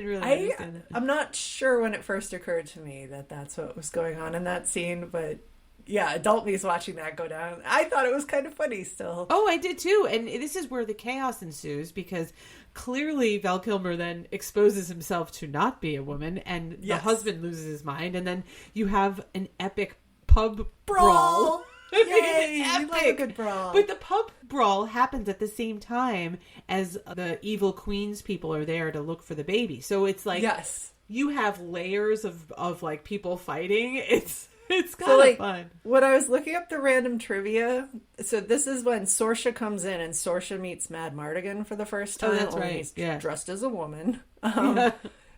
really understand that. I'm not sure when it first occurred to me that that's what was going on in that scene, but yeah, adult me's watching that go down. I thought it was kind of funny still. Oh, I did too. And this is where the chaos ensues, because clearly Val Kilmer then exposes himself to not be a woman, and the husband loses his mind, and then you have an epic pub brawl. Yay! I love a good brawl. But the pub brawl happens at the same time as the evil queen's people are there to look for the baby. So it's like, you have layers of like people fighting. It's kind of fun. When I was looking up the random trivia, so this is when Sorsha comes in, and Sorsha meets Madmartigan for the first time. Oh, that's right. He's dressed as a woman.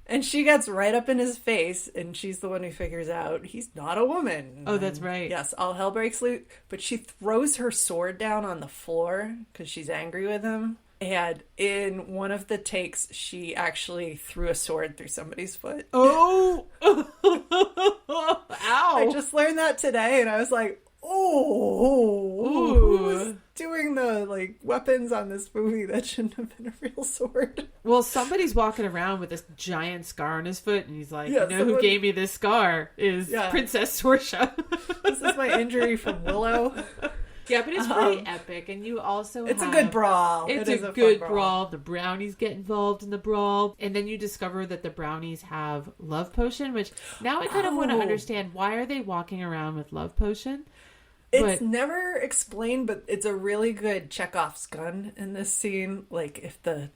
And she gets right up in his face, and she's the one who figures out he's not a woman. Oh, that's right. Yes, all hell breaks loose. But she throws her sword down on the floor because she's angry with him. And in one of the takes, she actually threw a sword through somebody's foot. Oh! Ow! I just learned that today, and I was like, oh, who's doing the like weapons on this movie? That shouldn't have been a real sword. Well, somebody's walking around with this giant scar on his foot, and he's like, Yeah, you know who gave me this scar is Princess Sorsha. This is my injury from Willow. Yeah, but it's pretty epic, and you also It's a good brawl. It's a good brawl. The brownies get involved in the brawl, and then you discover that the brownies have love potion, which now I kind of want to understand, why are they walking around with love potion? It's never explained, but it's a really good Chekhov's gun in this scene. Like, if the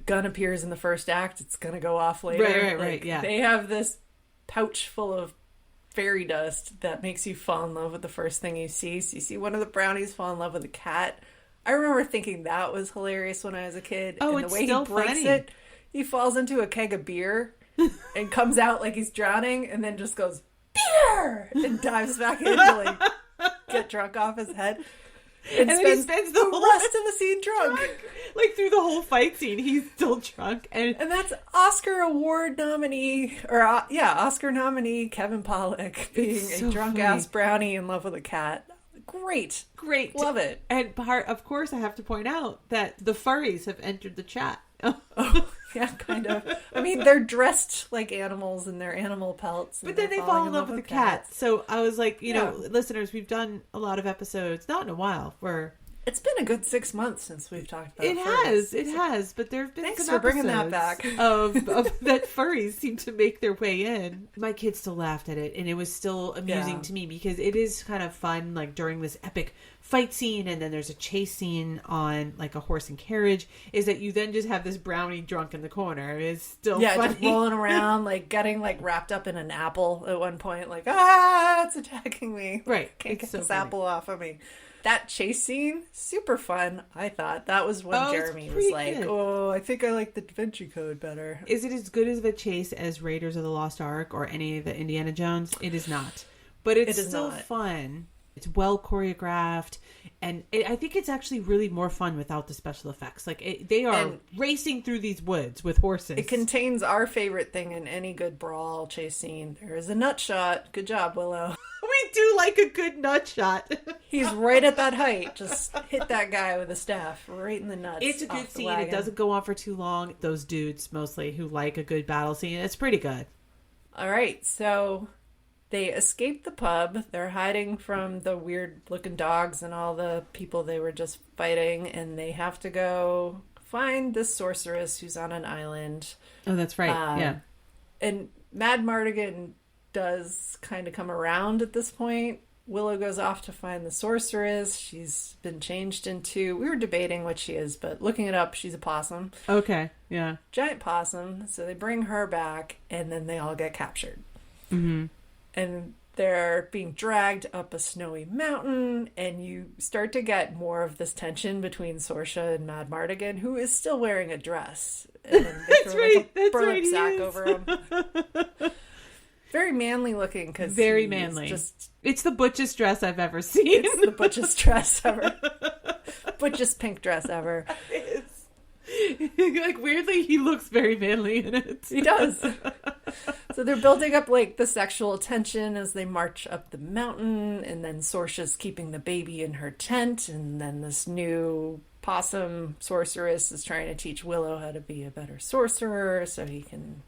gun appears in the first act, it's going to go off later. Right, yeah. They have this pouch full of fairy dust that makes you fall in love with the first thing you see. So you see one of the brownies fall in love with a cat. I remember thinking that was hilarious when I was a kid. Oh, and it's the way still he breaks funny. it, he falls into a keg of beer and comes out like he's drowning and then just goes, beer! And dives back in to like get drunk off his head. And then he spends the whole rest of the scene drunk. Like, through the whole fight scene, he's still drunk. And that's Oscar Award nominee, or Oscar nominee Kevin Pollak being so a drunk-ass brownie in love with a cat. Great. Love it. And of course, I have to point out that the furries have entered the chat. Oh, yeah, kind of. I mean, they're dressed like animals in their animal pelts. But then they fall in love with the cat. So I was like, you know, listeners, we've done a lot of episodes, not in a while, where... It's been a good 6 months since we've talked about It has. But there have been Thanks some for bringing that episodes back. of that furries seem to make their way in. My kids still laughed at it, and it was still amusing to me because it is kind of fun, like during this epic fight scene, and then there's a chase scene on like a horse and carriage, is that you then just have this brownie drunk in the corner. It's still funny. Just rolling around, like getting like wrapped up in an apple at one point, like, it's attacking me. Right. Can't get this apple off of me. That chase scene, super fun, I thought. That was when Jeremy was like, good. I think I like the Da Vinci Code better. Is it as good as the chase as Raiders of the Lost Ark or any of the Indiana Jones? It is not. But it's still fun. It's well choreographed. And I think it's actually really more fun without the special effects. Like, they are racing through these woods with horses. It contains our favorite thing in any good brawl chase scene. There is a nut shot. Good job, Willow. We do like a good nut shot. He's right at that height. Just hit that guy with a staff right in the nuts. It's a good scene. It doesn't go on for too long. Those dudes, mostly, who like a good battle scene. It's pretty good. All right, so they escape the pub. They're hiding from the weird-looking dogs and all the people they were just fighting, and they have to go find this sorceress who's on an island. Oh, that's right. Yeah. And Madmartigan does kind of come around at this point. Willow goes off to find the sorceress. She's been changed into... We were debating what she is, but looking it up, she's a possum. Okay, yeah. Giant possum. So they bring her back, and then they all get captured. Mm-hmm. And they're being dragged up a snowy mountain, and you start to get more of this tension between Sorsha and Madmartigan, who is still wearing a dress. And then they That's throw right. like a burlap sack over him. Very manly looking. Very manly. It's the butchest dress I've ever seen. It's the butchest dress ever. Butchest pink dress ever. Like, weirdly, he looks very manly in it. He does. So they're building up like the sexual tension as they march up the mountain, and then Sorsha's keeping the baby in her tent, and then this new possum sorceress is trying to teach Willow how to be a better sorcerer so he can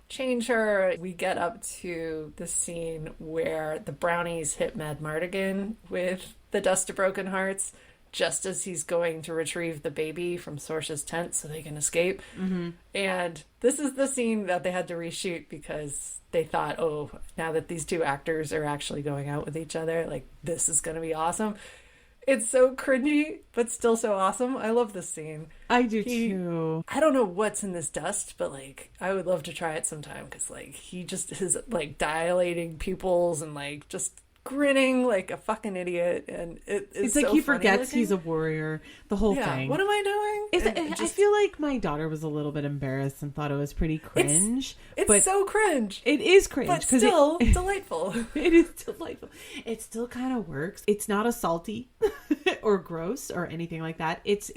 change her. We get up to the scene where the brownies hit Madmartigan with the dust of broken hearts just as he's going to retrieve the baby from Sorsha's tent so they can escape. Mm-hmm. And this is the scene that they had to reshoot because they thought, now that these two actors are actually going out with each other, like, this is going to be awesome. It's so cringy, but still so awesome. I love this scene. I do too. I don't know what's in this dust, but like, I would love to try it sometime because like, he just is like dilating pupils and like just grinning like a fucking idiot, and it's like so he funny forgets looking. he's a warrior. The whole Yeah, thing. what am I doing? I feel like my daughter was a little bit embarrassed and thought it was pretty cringe. It's but so cringe. it is cringe, But still delightful. It is delightful. It still kind of works. It's not assaulty or gross or anything like that. It's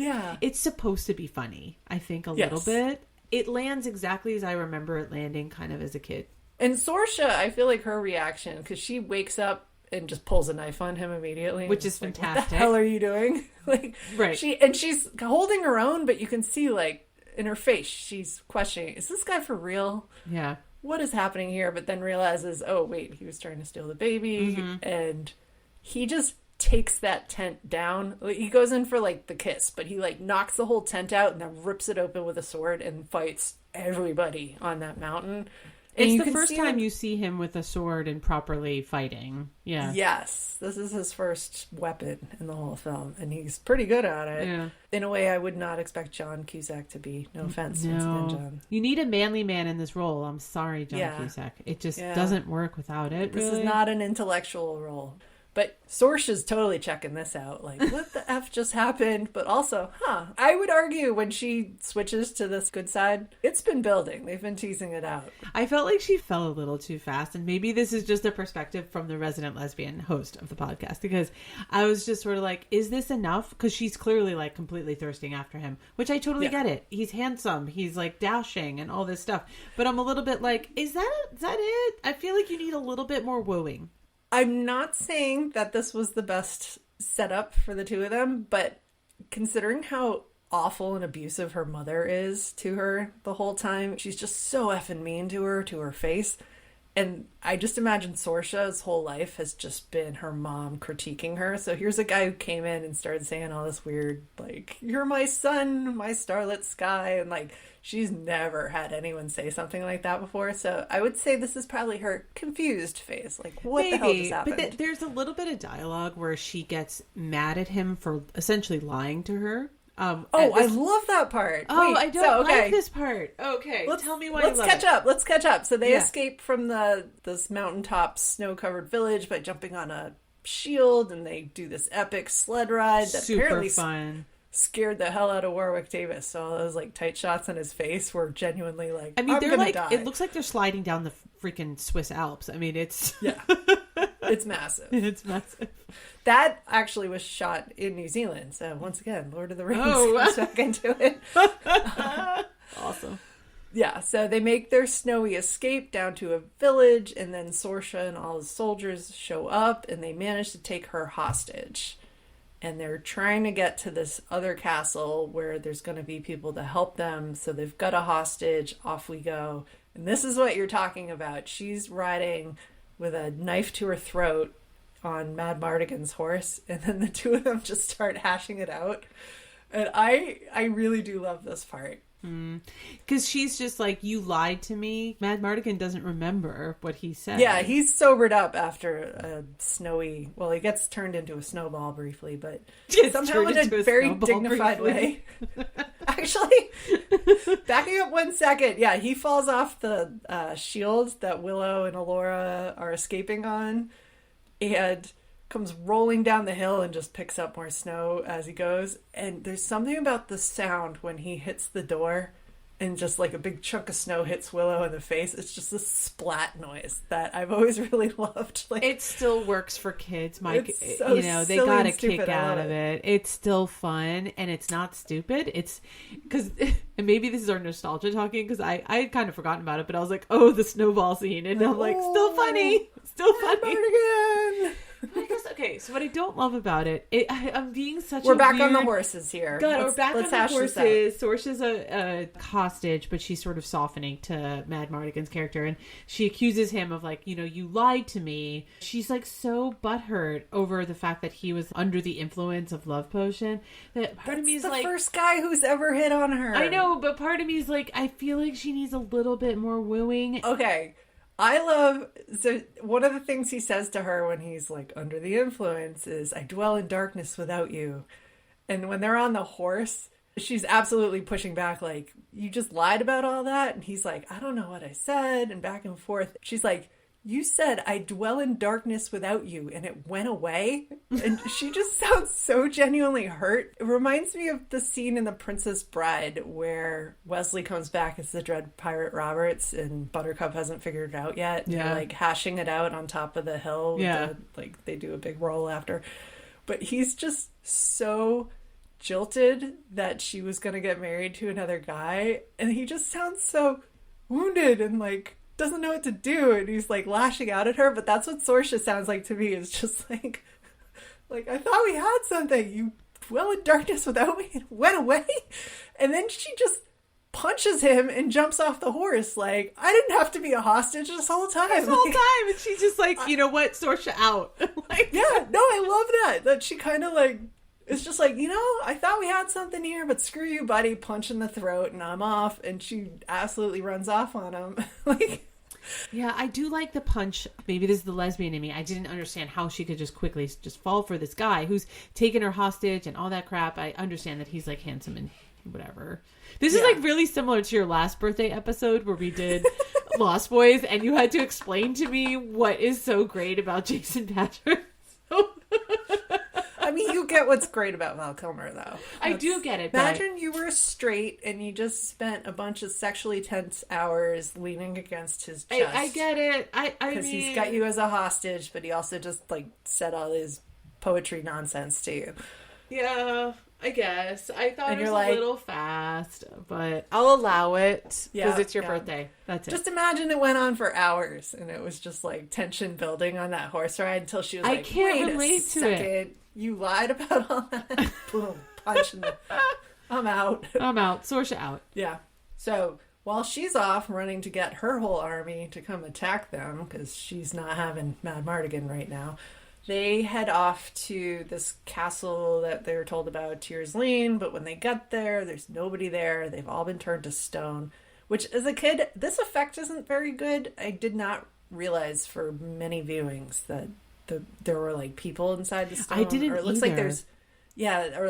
supposed to be funny, I think, a little bit. It lands exactly as I remember it landing kind of as a kid. And Sorsha, I feel like her reaction, because she wakes up and just pulls a knife on him immediately. Which is like, fantastic. What the hell are you doing? Like, right. She's holding her own, but you can see, like, in her face, she's questioning, is this guy for real? Yeah. What is happening here? But then realizes, oh, wait, he was trying to steal the baby. Mm-hmm. And he just takes that tent down. He goes in for, like, the kiss, but he, like, knocks the whole tent out and then rips it open with a sword and fights everybody on that mountain. It's the first time you see him with a sword and properly fighting. Yeah. Yes. This is his first weapon in the whole film, and he's pretty good at it. Yeah. In a way I would not expect John Cusack to be. No offense, once again, John. You need a manly man in this role. I'm sorry, John Cusack. It just doesn't work without it, This really. is not an intellectual role. But Sorsha's totally checking this out. Like, what the F just happened? But also, I would argue when she switches to this good side, it's been building. They've been teasing it out. I felt like she fell a little too fast. And maybe this is just a perspective from the resident lesbian host of the podcast. Because I was just sort of like, is this enough? Because she's clearly like completely thirsting after him. Which I totally get it. He's handsome. He's like dashing and all this stuff. But I'm a little bit like, is that it? I feel like you need a little bit more wooing. I'm not saying that this was the best setup for the two of them, but considering how awful and abusive her mother is to her the whole time, she's just so effing mean to her face. And I just imagine Sorsha's whole life has just been her mom critiquing her. So here's a guy who came in and started saying all this weird, like, you're my sun, my starlit sky. And, like, she's never had anyone say something like that before. So I would say this is probably her confused face. Like, what the hell just happened? But there's a little bit of dialogue where she gets mad at him for essentially lying to her. I love that part. Oh, wait, I don't like this part. Okay, tell me why. Let's catch up. So they escape from this mountaintop snow-covered village by jumping on a shield, and they do this epic sled ride that apparently fun. Scared the hell out of Warwick Davis. So all those like tight shots on his face were genuinely like, I mean, I'm they're gonna like, die. It looks like they're sliding down the freaking Swiss Alps. I mean, it's it's massive. It's massive. That actually was shot in New Zealand. So once again, Lord of the Rings comes back into it. Awesome. Yeah, so they make their snowy escape down to a village, and then Sorsha and all the soldiers show up, and they manage to take her hostage. And they're trying to get to this other castle where there's going to be people to help them. So they've got a hostage. Off we go. And this is what you're talking about. She's riding with a knife to her throat on Madmartigan's horse. And then the two of them just start hashing it out. And I really do love this part. Because she's just like, you lied to me. Madmartigan doesn't remember what he said. Yeah, he's sobered up after a snowy... Well, he gets turned into a snowball briefly, but somehow in a very dignified way. Actually, backing up 1 second. Yeah, he falls off the shield that Willow and Alora are escaping on and comes rolling down the hill and just picks up more snow as he goes. And there's something about the sound when he hits the door and just like a big chunk of snow hits Willow in the face. It's just this splat noise that I've always really loved. Like, it still works for kids, Mike. It's so they got a kick out of it. It's still fun and it's not stupid. It's because, and maybe this is our nostalgia talking, because I had kind of forgotten about it, but I was like, oh, the snowball scene, and I'm like, still funny, Again. Okay, so what I don't love about it, I'm being such We're back on the horses here. God, we're back on the horses. Sorsha's a hostage, but she's sort of softening to Madmartigan's character, and she accuses him of like, you lied to me. She's like so butthurt over the fact that he was under the influence of love potion that part of me is the like, first guy who's ever hit on her. I know, but part of me is like, I feel like she needs a little bit more wooing. Okay. So one of the things he says to her when he's like under the influence is, I dwell in darkness without you. And when they're on the horse, she's absolutely pushing back like, you just lied about all that? And he's like, I don't know what I said, and back and forth. She's like, you said, I dwell in darkness without you, and it went away. And she just sounds so genuinely hurt. It reminds me of the scene in The Princess Bride where Wesley comes back as the Dread Pirate Roberts and Buttercup hasn't figured it out yet. Yeah. They're, like, hashing it out on top of the hill. Yeah. Like, they do a big roll after. But he's just so jilted that she was going to get married to another guy. And he just sounds so wounded and, like, doesn't know what to do, and he's like lashing out at her. But that's what Sorsha sounds like to me. It's just like I thought we had something. You dwell in darkness without me. It went away, and then she just punches him and jumps off the horse. Like, I didn't have to be a hostage this whole time. And she's just like, you know what, Sorsha out. Like, yeah, no, I love that she kind of like. It's just like, I thought we had something here, but screw you, buddy. Punch in the throat, and I'm off. And she absolutely runs off on him. Yeah, I do like the punch. Maybe this is the lesbian in me. I didn't understand how she could just quickly just fall for this guy who's taken her hostage and all that crap. I understand that he's like handsome and whatever. This is like really similar to your last birthday episode where we did Lost Boys, and you had to explain to me what is so great about Jason Patrick. I mean, you get what's great about Val Kilmer, though. I do get it. Imagine you were straight and you just spent a bunch of sexually tense hours leaning against his chest. I get it. Because he's got you as a hostage, but he also just, like, said all his poetry nonsense to you. Yeah, I guess. I thought and it was like, a little fast, but I'll allow it because it's your birthday. That's it. Just imagine it went on for hours and it was just, like, tension building on that horse ride until she was like, I can't wait relate a to second. it. You lied about all that? Boom. Punch in the... I'm out. I'm out. Sorsha out. Yeah. So while she's off running to get her whole army to come attack them, because she's not having Madmartigan right now, they head off to this castle that they were told about, Tears Lane. But when they get there, there's nobody there. They've all been turned to stone. Which, as a kid, this effect isn't very good. I did not realize for many viewings that there were like people inside the stone. I didn't Or it looks either.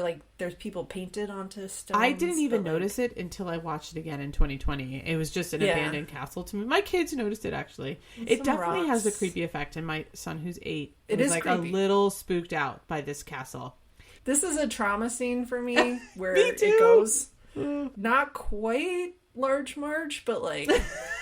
like there's people painted onto stones. I didn't even notice it until I watched it again in 2020. It was just an abandoned castle to me. My kids noticed it, actually. It definitely has a creepy effect. And my son, who's 8, it was is like creepy. A little spooked out by this castle. This is a trauma scene for me where Me too. it goes not quite Large Marge, but like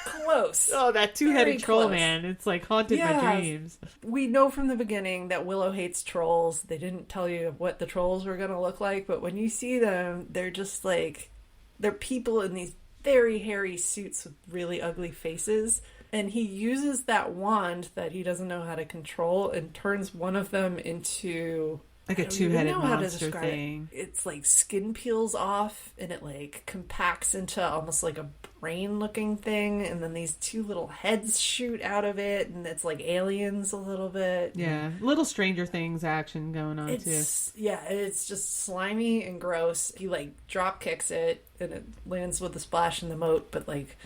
close. Oh, that two-headed Very troll, close. man. It's like haunted my dreams. We know from the beginning that Willow hates trolls. They didn't tell you what the trolls were going to look like, but when you see them, they're just like, they're people in these very hairy suits with really ugly faces. And he uses that wand that he doesn't know how to control and turns one of them into... Like a two-headed monster thing. It's like skin peels off and it like compacts into almost like a brain looking thing, and then these two little heads shoot out of it, and it's like aliens a little bit. Yeah, little Stranger Things action going on too. Yeah, it's just slimy and gross. He like drop kicks it and it lands with a splash in the moat, but like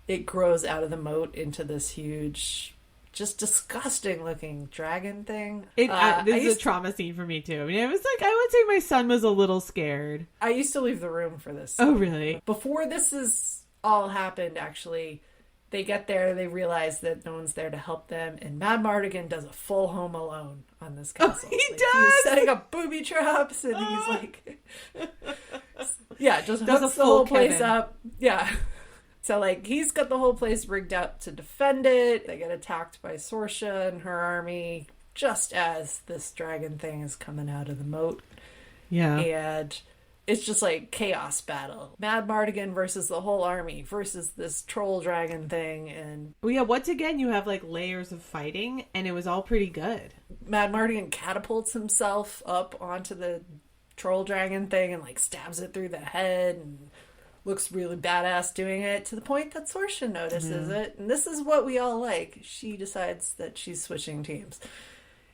it grows out of the moat into this huge, just disgusting looking dragon thing. This is a trauma scene for me too. I mean, it was like, I would say my son was a little scared. I used to leave the room for this. Oh, really? Before this is all happened, actually, they get there, they realize that no one's there to help them, and Madmartigan does a full Home Alone on this castle. He does! He's setting up booby traps, and he's like... yeah, just does hooks the whole place Kevin. up. Yeah. So, like, he's got the whole place rigged up to defend it. They get attacked by Sorsha and her army just as this dragon thing is coming out of the moat. Yeah. And it's just like chaos battle. Madmartigan versus the whole army versus this troll dragon thing. And well, yeah, once again, you have like layers of fighting, and it was all pretty good. Madmartigan catapults himself up onto the troll dragon thing and like stabs it through the head and looks really badass doing it, to the point that Sorsha notices it. And this is what we all like. She decides that she's switching teams.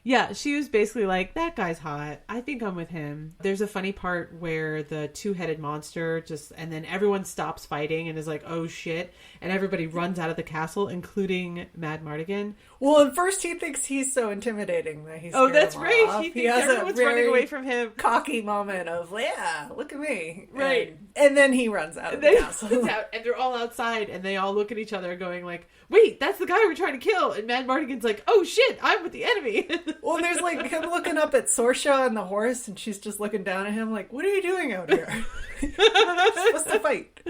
Yeah, she was basically like, that guy's hot. I think I'm with him. There's a funny part where the two-headed monster and then everyone stops fighting and is like, oh shit. And everybody runs out of the castle, including Madmartigan. Well, at first he thinks he's so intimidating that he's that's right. off. He thinks everyone's running away from him. Cocky moment of, yeah, look at me. Right. And then he runs out of the castle. And they're all outside and they all look at each other going like, wait, that's the guy we're trying to kill. And Madmartigan's like, oh shit, I'm with the enemy. Well, there's like him looking up at Sorsha and the horse, and she's just looking down at him like, what are you doing out here? We're supposed to fight.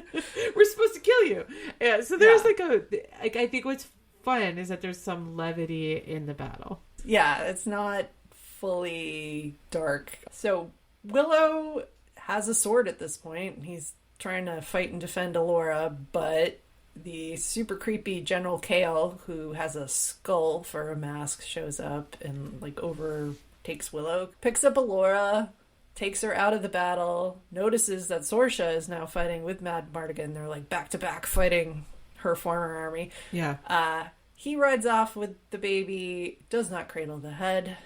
We're supposed to kill you. Yeah, so there's I think what's fun is that there's some levity in the battle. Yeah, it's not fully dark. So Willow has a sword at this point, and he's trying to fight and defend Alora, but the super creepy General Kale, who has a skull for a mask, shows up and like overtakes Willow, picks up Alora, takes her out of the battle, notices that Sorsha is now fighting with Madmartigan. They're like back to back fighting her former army. Yeah. He rides off with the baby, does not cradle the head.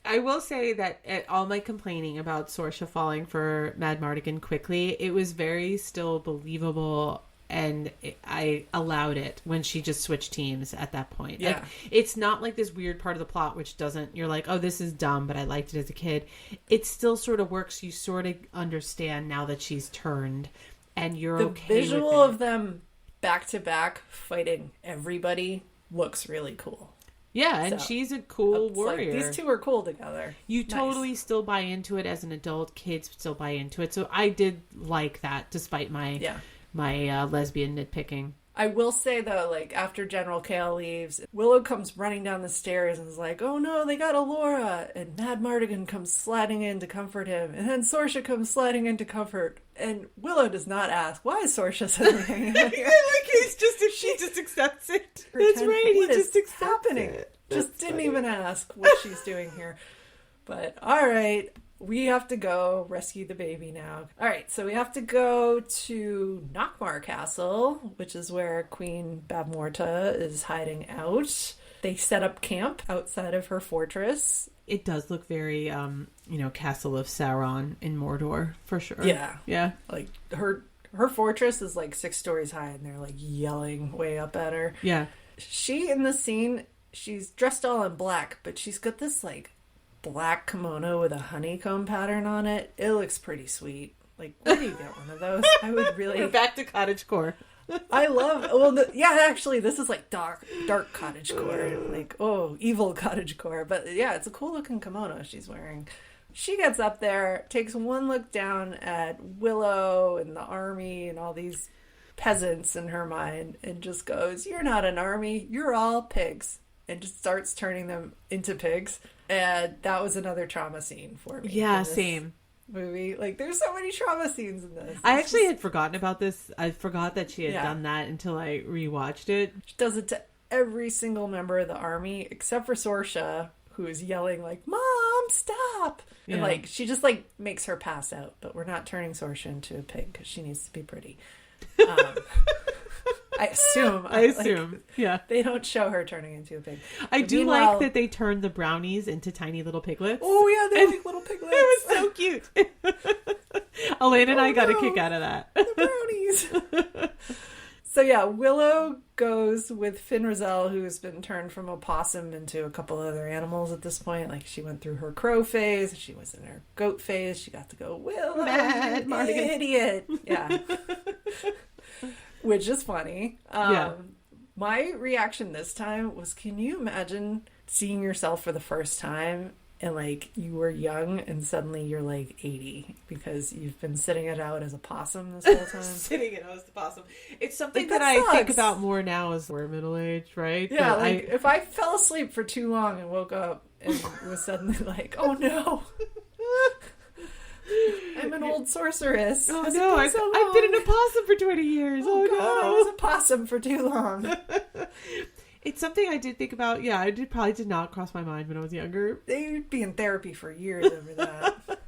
I will say that at all my complaining about Sorsha falling for Madmartigan quickly, it was very still believable, and I allowed it when she just switched teams at that point. Yeah. Like, it's not like this weird part of the plot which doesn't, you're like, oh, this is dumb, but I liked it as a kid. It still sort of works. You sort of understand now that she's turned, and you're okay with it. The visual of them back to back fighting everybody looks really cool. Yeah, and she's a cool warrior. Like, these two are cool together. You totally still buy into it as an adult. Kids still buy into it. So I did like that, despite my lesbian nitpicking. I will say, though, like, after General Kale leaves, Willow comes running down the stairs and is like, oh no, they got Alora! And Madmartigan comes sliding in to comfort him. And then Sorsha comes sliding in to comfort. And Willow does not ask, why is Sorsha suddenly hanging out here? She just accepts it. That's right, he just accepts it. Just didn't even ask what she's doing here. But, alright. We have to go rescue the baby now. All right, so we have to go to Nockmar Castle, which is where Queen Babmorta is hiding out. They set up camp outside of her fortress. It does look very, Castle of Sauron in Mordor, for sure. Yeah. Yeah. Like, her fortress is like 6 stories high, and they're like yelling way up at her. Yeah. She, in the scene, she's dressed all in black, but she's got this like black kimono with a honeycomb pattern on it. It looks pretty sweet. Like, where do you get one of those? I would really... We're back to cottagecore. I love... actually, this is like dark cottagecore. Like, evil cottagecore. But yeah, it's a cool looking kimono she's wearing. She gets up there, takes one look down at Willow and the army and all these peasants in her mind, and just goes, you're not an army, you're all pigs. And just starts turning them into pigs. And that was another trauma scene for me. Yeah, same. Movie. Like, there's so many trauma scenes in this. I actually had forgotten about this. I forgot that she had done that until I rewatched it. She does it to every single member of the army, except for Sorsha, who is yelling, like, Mom, stop! Yeah. And, like, she just, like, makes her pass out. But we're not turning Sorsha into a pig, because she needs to be pretty. I assume. Yeah. They don't show her turning into a pig. I do like that they turned the brownies into tiny little piglets. Oh, yeah, they're like little piglets. It was so cute. Elaine and I got a kick out of that. The brownies. So, yeah, Willow goes with Finrazel, who has been turned from a possum into a couple other animals at this point. Like, she went through her crow phase. She was in her goat phase. She got to go, Willow, Madmartigan, idiot. Yeah. Which is funny. My reaction this time was, can you imagine seeing yourself for the first time and, like, you were young and suddenly you're, like, 80 because you've been sitting it out as a possum this whole time? Sitting it out as a possum. It's something like, that I think about more now as we're middle-aged, right? Yeah, but if I fell asleep for too long and woke up and was suddenly like, oh, no. I'm an old sorceress. Oh, no, I've been an opossum for 20 years. Oh, God, no. I was a possum for too long. It's something I did think about. Yeah, probably did not cross my mind when I was younger. They'd be in therapy for years over that.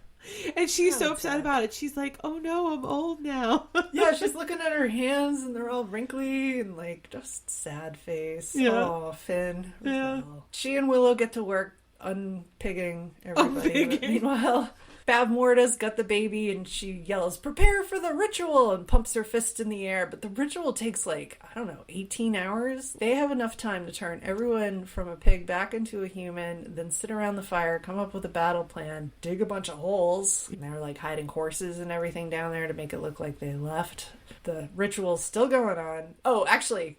And she's so upset about it. She's like, oh no, I'm old now. Yeah, she's looking at her hands and they're all wrinkly and like just sad face. Yeah. Oh, Finn. Yeah. She and Willow get to work unpigging everybody. But meanwhile, Bavmorda's got the baby and she yells, prepare for the ritual, and pumps her fist in the air. But the ritual takes 18 hours. They have enough time to turn everyone from a pig back into a human, then sit around the fire, come up with a battle plan, dig a bunch of holes. And they're hiding horses and everything down there to make it look like they left. The ritual's still going on. Oh, actually,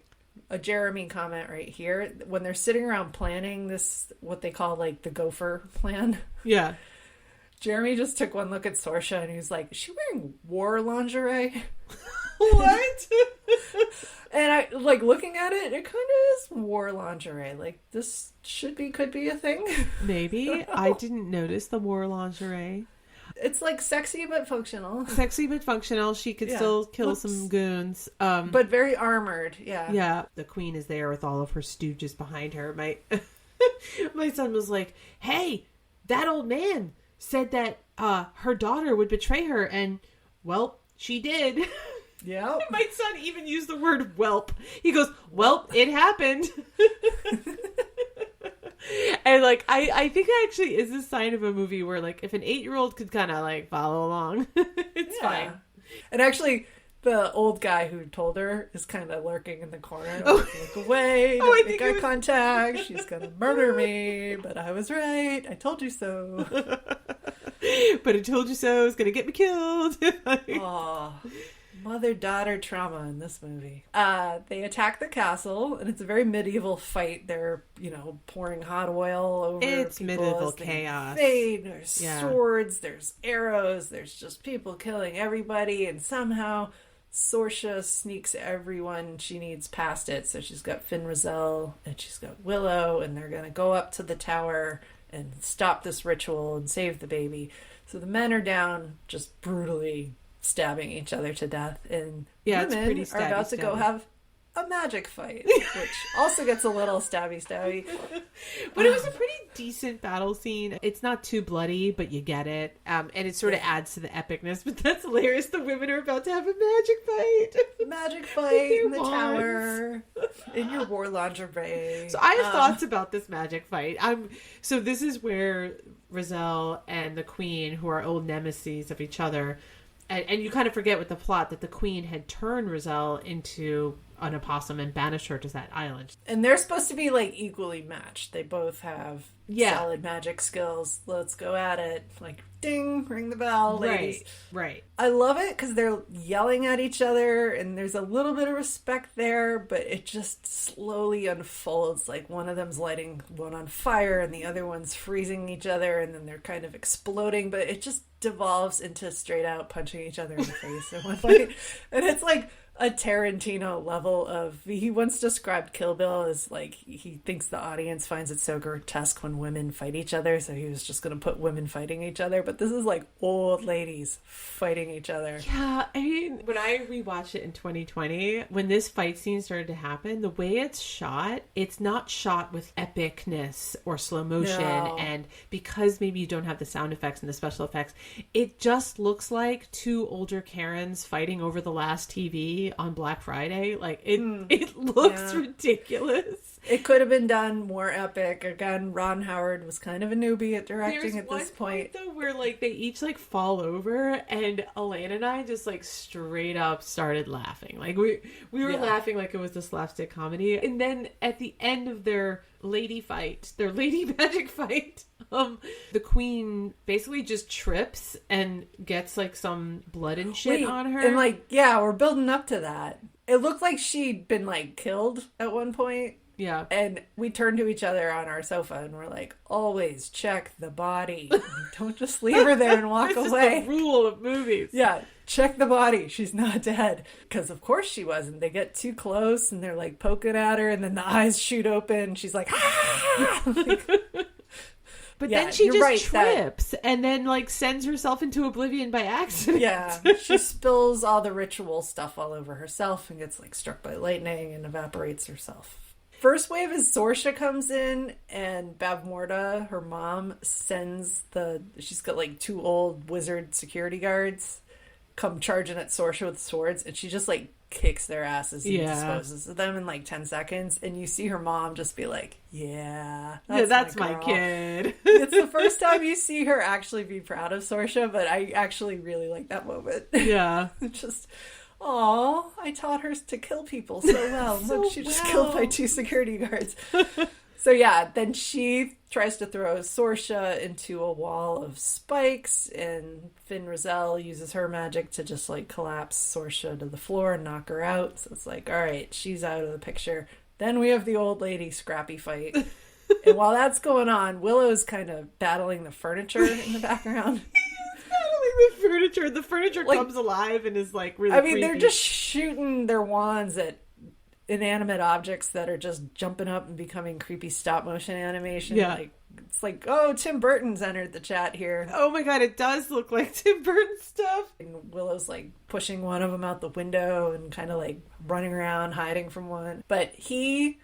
a Jeremy comment right here. When they're sitting around planning this, what they call the gopher plan. Yeah. Jeremy just took one look at Sorsha and he was like, is she wearing war lingerie? What? And I, looking at it, it kind of is war lingerie. This could be a thing. Maybe. I didn't notice the war lingerie. It's sexy but functional. Sexy but functional. She could still kill some goons. But very armored, yeah. Yeah. The queen is there with all of her stooges behind her. My son was like, hey, that old man said that her daughter would betray her, and, well, she did. Yeah. My son even used the word whelp. He goes, well, it happened. And I think it actually is a sign of a movie where if an 8-year-old could kind of follow along, it's fine. And actually, the old guy who told her is kind of lurking in the corner. Look away, don't make eye contact. She's gonna murder me, but I was right. I told you so. But I told you so. It's gonna get me killed. Aw. Mother-daughter trauma in this movie. They attack the castle, and it's a very medieval fight. They're, pouring hot oil over it's people medieval as they chaos. invade. There's swords, there's arrows, there's just people killing everybody, and somehow Sorsha sneaks everyone she needs past it. So she's got Finn Rizal, and she's got Willow, and they're going to go up to the tower and stop this ritual and save the baby. So the men are down, just brutally stabbing each other to death, and women are about to go have a magic fight, which also gets a little stabby. But it was a pretty decent battle scene. It's not too bloody, but you get it. And it sort of adds to the epicness, but that's hilarious. The women are about to have a magic fight In the tower, in your war lingerie. So I have thoughts about this magic fight. So this is where Rizal and the queen, who are old nemesis of each other, and you kind of forget with the plot that the queen had turned Rizal into an opossum and banished her to that island. And they're supposed to be equally matched. They both have solid magic skills. Let's go at it. Ding, ring the bell, ladies. Right. I love it because they're yelling at each other and there's a little bit of respect there, but it just slowly unfolds. One of them's lighting one on fire and the other one's freezing each other, and then they're kind of exploding, but it just devolves into straight out punching each other in the face in one fight. And it's a Tarantino level of, he once described Kill Bill as he thinks the audience finds it so grotesque when women fight each other, so he was just going to put women fighting each other, but this is old ladies fighting each other. Yeah, I mean, when I rewatched it in 2020, when this fight scene started to happen, the way it's shot, it's not shot with epicness or slow motion, and because maybe you don't have the sound effects and the special effects, it just looks like two older Karens fighting over the last TV on Black Friday. It looks ridiculous. It could have been done more epic. Again, Ron Howard was kind of a newbie at directing at this point. Though, where they each fall over, and Elaine and I just straight up started laughing. We were laughing like it was a slapstick comedy. And then at the end of their lady magic fight, the queen basically just trips and gets some blood and shit on her. And we're building up to that. It looked like she'd been killed at one point. Yeah. And we turned to each other on our sofa and we're always check the body. Don't just leave her there and walk away. Is the rule of movies. Yeah. Check the body. She's not dead. Because of course she wasn't. They get too close and they're poking at her, and then the eyes shoot open. She's like, ah! But then she just trips and then sends herself into oblivion by accident. Yeah. She spills all the ritual stuff all over herself and gets struck by lightning and evaporates herself. first wave is Sorsha comes in, and Bavmorda, her mom, she's got like 2 old wizard security guards come charging at Sorsha with swords, and she just like kicks their asses and disposes of them in like 10 seconds. And you see her mom just be like, that's my kid. It's the first time you see her actually be proud of Sorsha, but I actually really like that moment. Yeah. Just, aw, I taught her to kill people so well. Look, she just killed my 2 security guards. So yeah, then she tries to throw Sorsha into a wall of spikes, and Finn Rizal uses her magic to just like collapse Sorsha to the floor and knock her out. So it's like, all right, she's out of the picture. Then we have the old lady scrappy fight. And while that's going on, Willow's kind of battling the furniture in the background. The furniture like, comes alive and is like really creepy. They're just shooting their wands at inanimate objects that are just jumping up and becoming creepy stop motion animation. Yeah. Like, it's like, oh, Tim Burton's entered the chat here. Oh my god, it does look like Tim Burton stuff. And Willow's like pushing one of them out the window and kind of like running around hiding from one. But he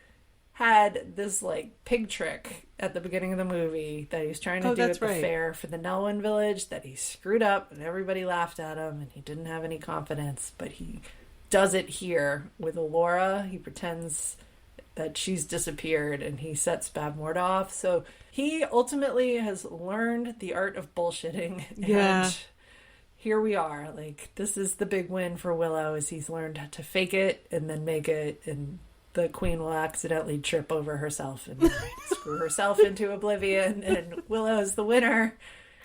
had this like pig trick at the beginning of the movie that he was trying to do at the fair for the Nelwyn village that he screwed up, and everybody laughed at him, and he didn't have any confidence, but he does it here with Allura. He pretends that she's disappeared, and he sets Bavmorda off. So he ultimately has learned the art of bullshitting. Yeah. And here we are. Like, this is the big win for Willow, is he's learned to fake it and then make it, and the queen will accidentally trip over herself and screw herself into oblivion, and Willow's the winner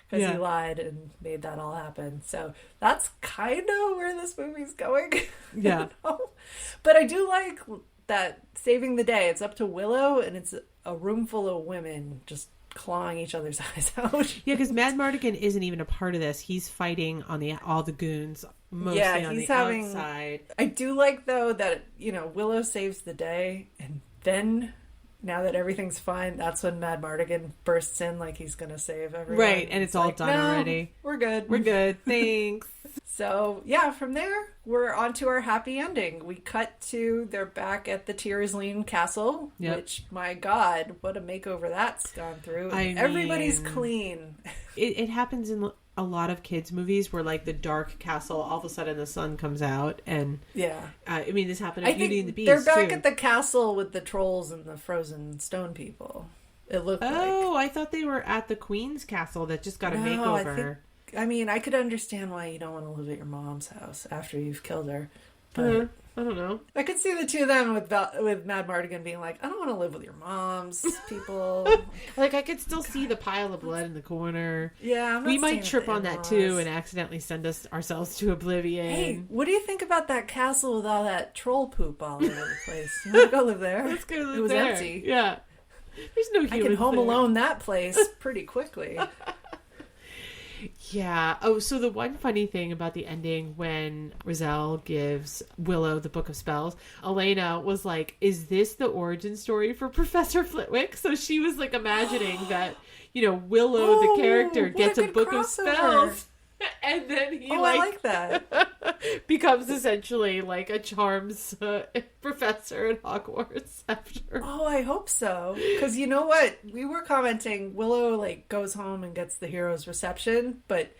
because he lied and made that all happen. So that's kind of where this movie's going. Yeah. But I do like that saving the day. It's up to Willow, and it's a room full of women just clawing each other's eyes out. Yeah, because Madmartigan isn't even a part of this. He's fighting on all the goons, mostly on the outside. I do like, though, that, Willow saves the day, and then, now that everything's fine, that's when Madmartigan bursts in like he's going to save everyone. Right, and it's all like, done already. We're good. We're good. Thanks. So, yeah, from there, we're on to our happy ending. We cut to, they're back at the Tiersleen Castle, which, my God, what a makeover that's gone through. Everybody's clean. It happens in a lot of kids' movies where, like, the dark castle, all of a sudden the sun comes out, and... Yeah. This happened in Beauty and the Beast, they're back at the castle with the trolls and the frozen stone people. It looked like... Oh, I thought they were at the Queen's castle that just got a makeover. I could understand why you don't want to live at your mom's house after you've killed her. But I don't know. I could see the two of them with Madmartigan being like, I don't want to live with your mom's people. Like, I could still see the pile of blood in the corner. Yeah, we might trip on that too and accidentally send ourselves to oblivion. Hey, what do you think about that castle with all that troll poop all over the place? You want to go live there? Let's go live there. It was empty. Yeah. There's no humans I can Home there. Alone that place pretty quickly. Yeah. Oh, so the one funny thing about the ending when Rizal gives Willow the Book of Spells, Elena was like, is this the origin story for Professor Flitwick? So she was like imagining that, Willow, the character, gets a Book of Spells. And then he I like that. becomes essentially like a charms professor at Hogwarts after. Oh, I hope so. Because you know what? We were commenting, Willow like goes home and gets the hero's reception, but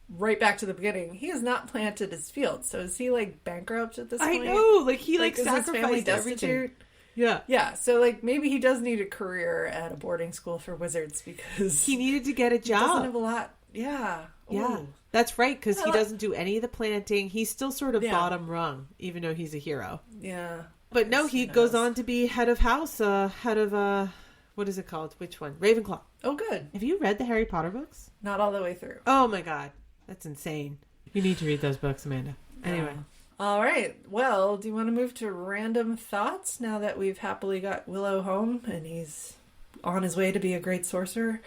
right back to the beginning, he has not planted his field. So is he like bankrupt at this point? I know, like he like is his family sacrificed destitute? everything. Yeah. Yeah, so like maybe he does need a career at a boarding school for wizards because he needed to get a job. He doesn't have a lot. Yeah. Yeah. Ooh. That's right, because he doesn't do any of the planting. He's still sort of bottom rung, even though he's a hero. Yeah. But no, he goes on to be head of house, head of, what is it called? Which one? Ravenclaw. Oh, good. Have you read the Harry Potter books? Not all the way through. Oh my God. That's insane. You need to read those books, Amanda. Anyway. All right. Well, do you want to move to random thoughts now that we've happily got Willow home and he's on his way to be a great sorcerer?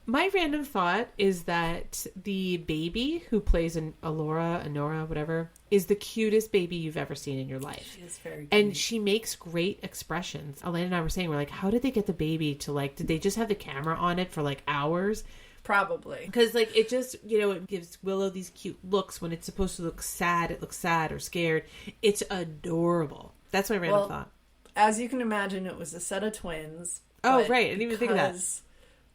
My random thought is that the baby who plays Honora, whatever, is the cutest baby you've ever seen in your life. She is very cute. And she makes great expressions. Elena and I were saying, we're like, how did they get the baby to like, did they just have the camera on it for like hours? Probably. Because like, it just, it gives Willow these cute looks. When it's supposed to look sad, it looks sad or scared. It's adorable. That's my random thought. as you can imagine, it was a set of twins. Oh, but right. I didn't even think of that. because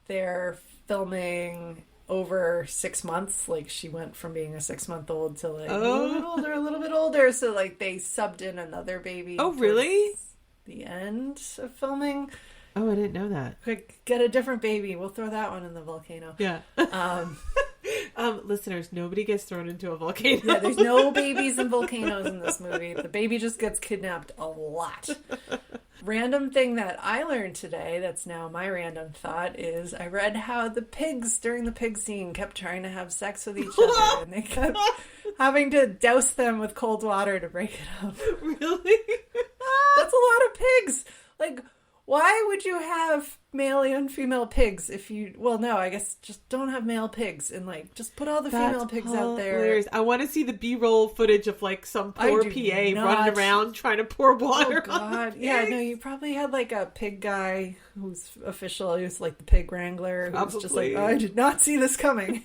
they're filming over 6 months. Like, she went from being a 6-month-old to like a little bit older. So like they subbed in another baby. Oh, really? towards the end of filming. Oh, I didn't know that. Quick, get a different baby. We'll throw that one in the volcano. Yeah. Listeners, nobody gets thrown into a volcano. Yeah, there's no babies in volcanoes in this movie. The baby just gets kidnapped a lot. Random thing that I learned today, that's now my random thought, is I read how the pigs during the pig scene kept trying to have sex with each other, and they kept having to douse them with cold water to break it up. Really? That's a lot of pigs. Like, why would you have male and female pigs if you... Well, no, I guess just don't have male pigs and, like, just put all the female pigs out there. Hilarious. I want to see the B-roll footage of, like, some poor PA running around trying to pour water on the pigs. Yeah, no, you probably had, like, a pig guy who's official. He was, like, the pig wrangler. Who was just like, oh, I did not see this coming.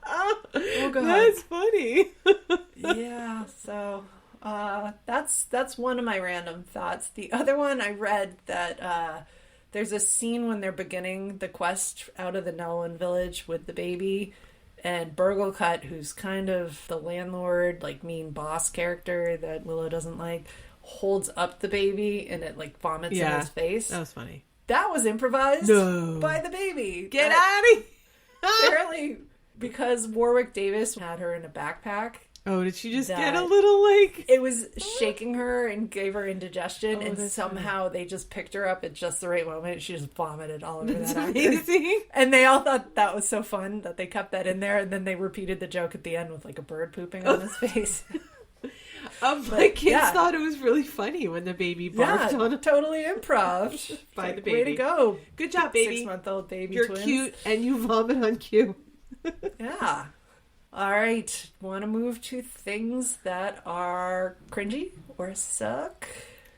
Oh, God. That's funny. Yeah, so... that's one of my random thoughts. The other one, I read that there's a scene when they're beginning the quest out of the Nelwyn village with the baby, and Burglecut, who's kind of the landlord, like mean boss character that Willow doesn't like, holds up the baby and it like vomits in his face. That was funny. That was improvised by the baby. Get out of here! Apparently, because Warwick Davis had her in a backpack. Oh, did she just get a little, like... It was shaking her and gave her indigestion, and somehow funny. they just picked her up at just the right moment. She just vomited all over that actor. Amazing. And they all thought that was so fun that they kept that in there, and then they repeated the joke at the end with, like, a bird pooping on his face. My kids thought it was really funny when the baby barked on him. Totally improv. By the baby. Way to go. Good job, baby. 6-month-old baby You're twins. cute, and you vomit on cue. Yeah. All right, want to move to things that are cringy or suck?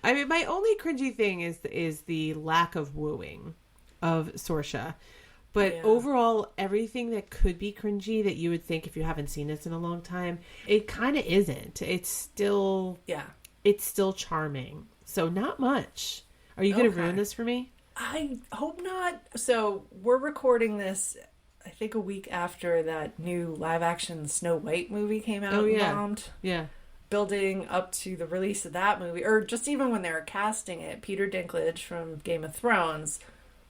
I mean, my only cringy thing is the lack of wooing of Sorsha. But overall, everything that could be cringy that you would think if you haven't seen this in a long time, it kind of isn't. It's still charming. So not much. Are you going to ruin this for me? I hope not. So we're recording this, I think, a week after that new live-action Snow White movie came out and bombed. Yeah. Building up to the release of that movie, or just even when they were casting it, Peter Dinklage from Game of Thrones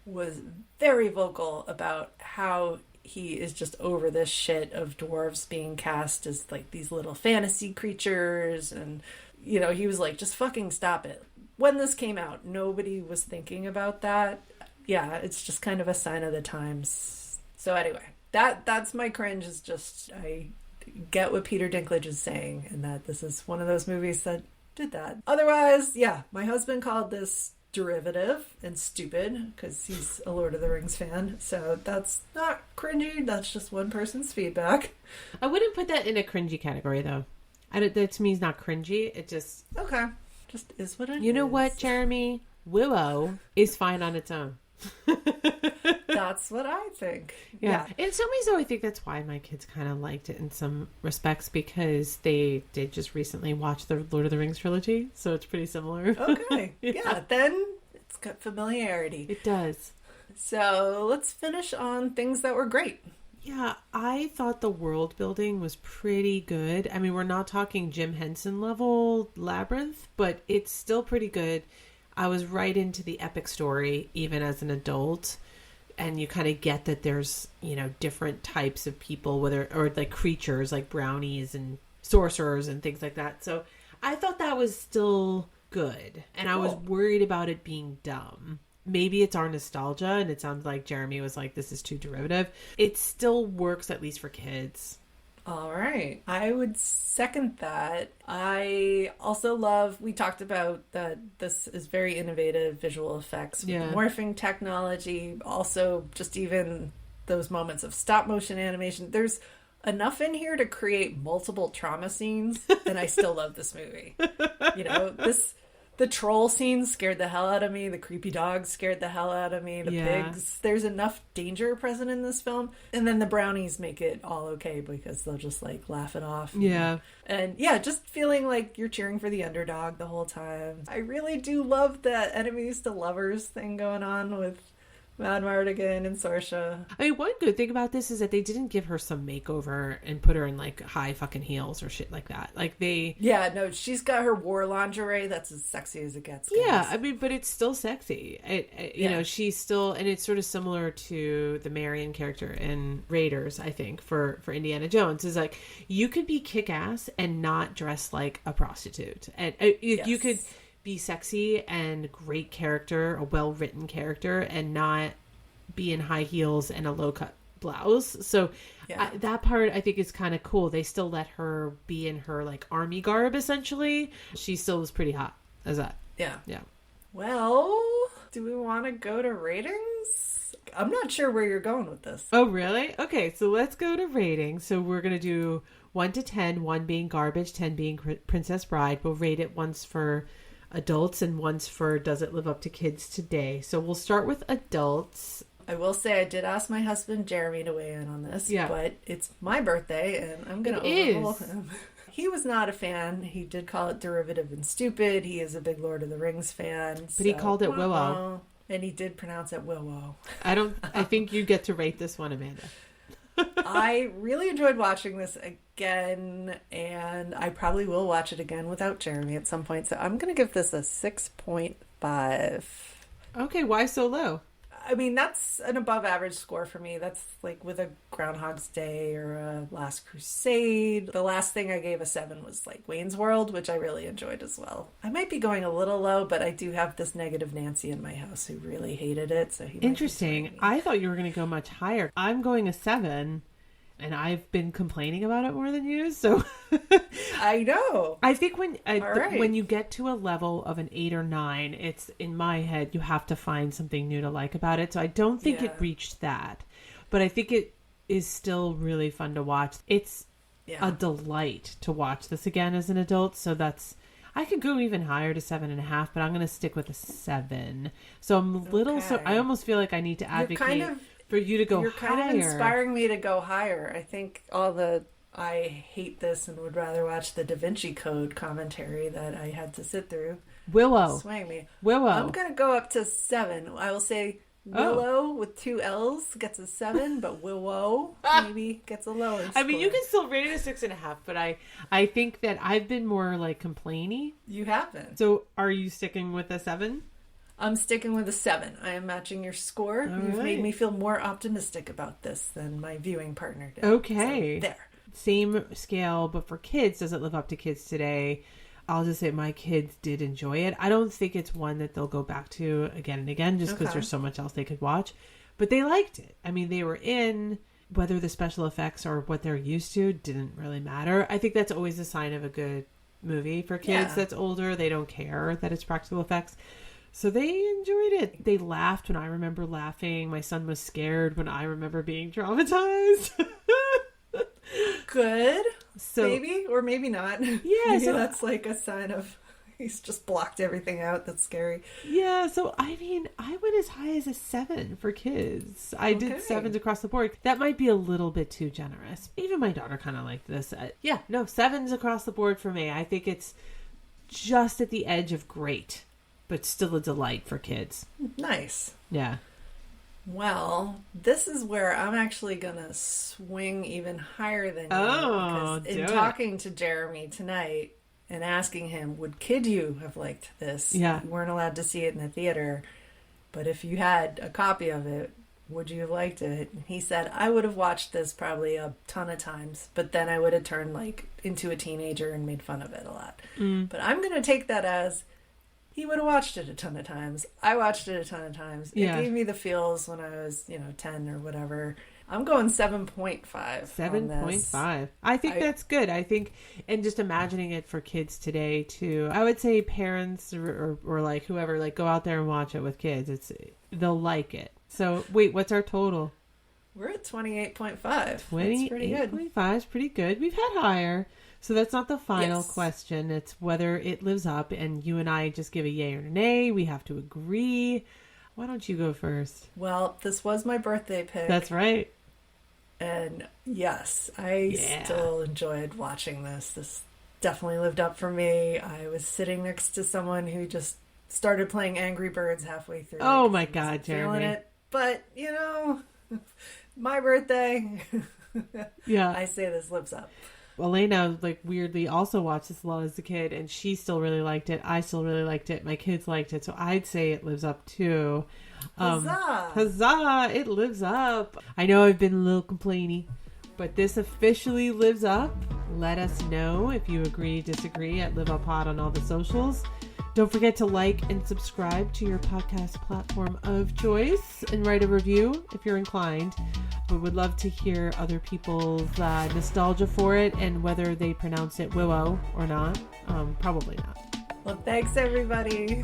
was very vocal about how he is just over this shit of dwarves being cast as, like, these little fantasy creatures, and, you know, he was like, just fucking stop it. When this came out, nobody was thinking about that. Yeah, it's just kind of a sign of the times. So anyway, that's my cringe, is just, I get what Peter Dinklage is saying, and that this is one of those movies that did that. Otherwise, yeah, my husband called this derivative and stupid, because he's a Lord of the Rings fan, so that's not cringy, that's just one person's feedback. I wouldn't put that in a cringy category, though. That to me is not cringy, it just... Okay, just is what it is. You know what, Jeremy? Willow is fine on its own. That's what I think. Yeah. In some ways, though, I think that's why my kids kind of liked it in some respects, because they did just recently watch the Lord of the Rings trilogy, so it's pretty similar. Okay. Yeah, then it's got familiarity. It does. So let's finish on things that were great. Yeah, I thought the world building was pretty good. I mean, we're not talking Jim Henson level Labyrinth, but it's still pretty good. I was right into the epic story, even as an adult. And you kind of get that there's, you know, different types of people, or like creatures like brownies and sorcerers and things like that. So I thought that was still good. And I was worried about it being dumb. Maybe it's our nostalgia, and it sounds like Jeremy was like, this is too derivative. It still works, at least for kids. All right. I would second that. I also love, we talked about that this is very innovative visual effects with morphing technology. Also, just even those moments of stop motion animation. There's enough in here to create multiple trauma scenes, and I still love this movie. You know, The troll scene scared the hell out of me. The creepy dogs scared the hell out of me. The pigs. There's enough danger present in this film. And then the brownies make it all okay because they'll just like laugh it off. Yeah. And yeah, just feeling like you're cheering for the underdog the whole time. I really do love that enemies to lovers thing going on with Madmartigan and Saoirse. I mean, one good thing about this is that they didn't give her some makeover and put her in like high fucking heels or shit like that. Like Yeah, no, she's got her war lingerie. That's as sexy as it gets. Guys. Yeah, I mean, but it's still sexy. You know, she's still, and it's sort of similar to the Marion character in Raiders, I think, for Indiana Jones. Is like, you could be kick-ass and not dress like a prostitute. And you could be sexy and great character, a well-written character, and not be in high heels and a low-cut blouse. So that part I think is kind of cool. They still let her be in her like army garb essentially. She still was pretty hot as that. Yeah. Well, do we want to go to ratings? I'm not sure where you're going with this. Oh, really? Okay, so let's go to ratings. So we're going to do 1 to 10, 1 being garbage, 10 being Princess Bride. We'll rate it once for adults and once for does it live up to kids today. So we'll start with adults. I will say I did ask my husband Jeremy to weigh in on this, but it's my birthday and I'm going to overrule him. He was not a fan. He did call it derivative and stupid. He is a big Lord of the Rings fan. But he called it Willow. And he did pronounce it Willow. I think you get to rate this one, Amanda. I really enjoyed watching this again, and I probably will watch it again without Jeremy at some point. So I'm going to give this a 6.5. Okay, why so low? I mean, that's an above average score for me. That's like with a Groundhog's Day or a Last Crusade. The last thing I gave a 7 was like Wayne's World, which I really enjoyed as well. I might be going a little low, but I do have this negative Nancy in my house who really hated it. So he Interesting. I thought you were going to go much higher. I'm going a 7. And I've been complaining about it more than you, so I know. I think when you get to a level of an 8 or 9, it's in my head you have to find something new to like about it. So I don't think it reached that, but I think it is still really fun to watch. It's a delight to watch this again as an adult. So I could go even higher to 7.5, but I'm going to stick with a 7. So I'm a little. So I almost feel like I need to advocate for you to go higher. You're kind of inspiring me to go higher. I think I hate this and would rather watch the Da Vinci Code commentary that I had to sit through. Willow. Swaying me. Willow. I'm going to go up to 7. I will say Willow with 2 L's gets a 7, but Willow maybe gets a lower score. I mean, you can still rate it a 6.5, but I think that I've been more like complainy. You haven't. So are you sticking with a 7? I'm sticking with a 7. I am matching your score. You've made me feel more optimistic about this than my viewing partner did. Okay. So, there. Same scale, but for kids, does it live up to kids today? I'll just say my kids did enjoy it. I don't think it's one that they'll go back to again and again just because there's so much else they could watch. But they liked it. I mean, they were in. Whether the special effects or what they're used to didn't really matter. I think that's always a sign of a good movie for kids that's older. They don't care that it's practical effects. So they enjoyed it. They laughed when I remember laughing. My son was scared when I remember being traumatized. Good. So maybe or maybe not. Yeah, maybe so that's like a sign of he's just blocked everything out. That's scary. Yeah, so I mean, I went as high as a 7 for kids. I did 7s across the board. That might be a little bit too generous. Even my daughter kind of liked this. 7s across the board for me. I think it's just at the edge of great, but still a delight for kids. Nice. Yeah. Well, this is where I'm actually going to swing even higher than you. Oh, because in talking to Jeremy tonight and asking him, would Kid You have liked this? Yeah. You weren't allowed to see it in the theater, but if you had a copy of it, would you have liked it? And he said, I would have watched this probably a ton of times, but then I would have turned like into a teenager and made fun of it a lot. But I'm going to take that as he would have watched it a ton of times. I watched it a ton of times. It gave me the feels when I was, 10 or whatever. I'm going 7.5. 7.5. I think that's good. I think, and just imagining it for kids today too. I would say parents or like whoever, like go out there and watch it with kids. They'll like it. So wait, what's our total? We're at 28.5. 28.5 is pretty good. We've had higher. So that's not the final Yes. question. It's whether it lives up, and you and I just give a yay or nay. We have to agree. Why don't you go first? Well, this was my birthday pick. That's right. And yes, I still enjoyed watching this. This definitely lived up for me. I was sitting next to someone who just started playing Angry Birds halfway through. Oh my He God, wasn't feeling Jeremy. it. But, my birthday. Yeah. I say this lives up. Elena, weirdly also watched this a lot as a kid, and she still really liked it. I still really liked it. My kids liked it. So I'd say it lives up too. Huzzah! Huzzah! It lives up. I know I've been a little complainy, but this officially lives up. Let us know if you agree, disagree at Live Up Pod on all the socials. Don't forget to like and subscribe to your podcast platform of choice and write a review if you're inclined. We would love to hear other people's nostalgia for it and whether they pronounce it Willow or not. Probably not. Well, thanks, everybody.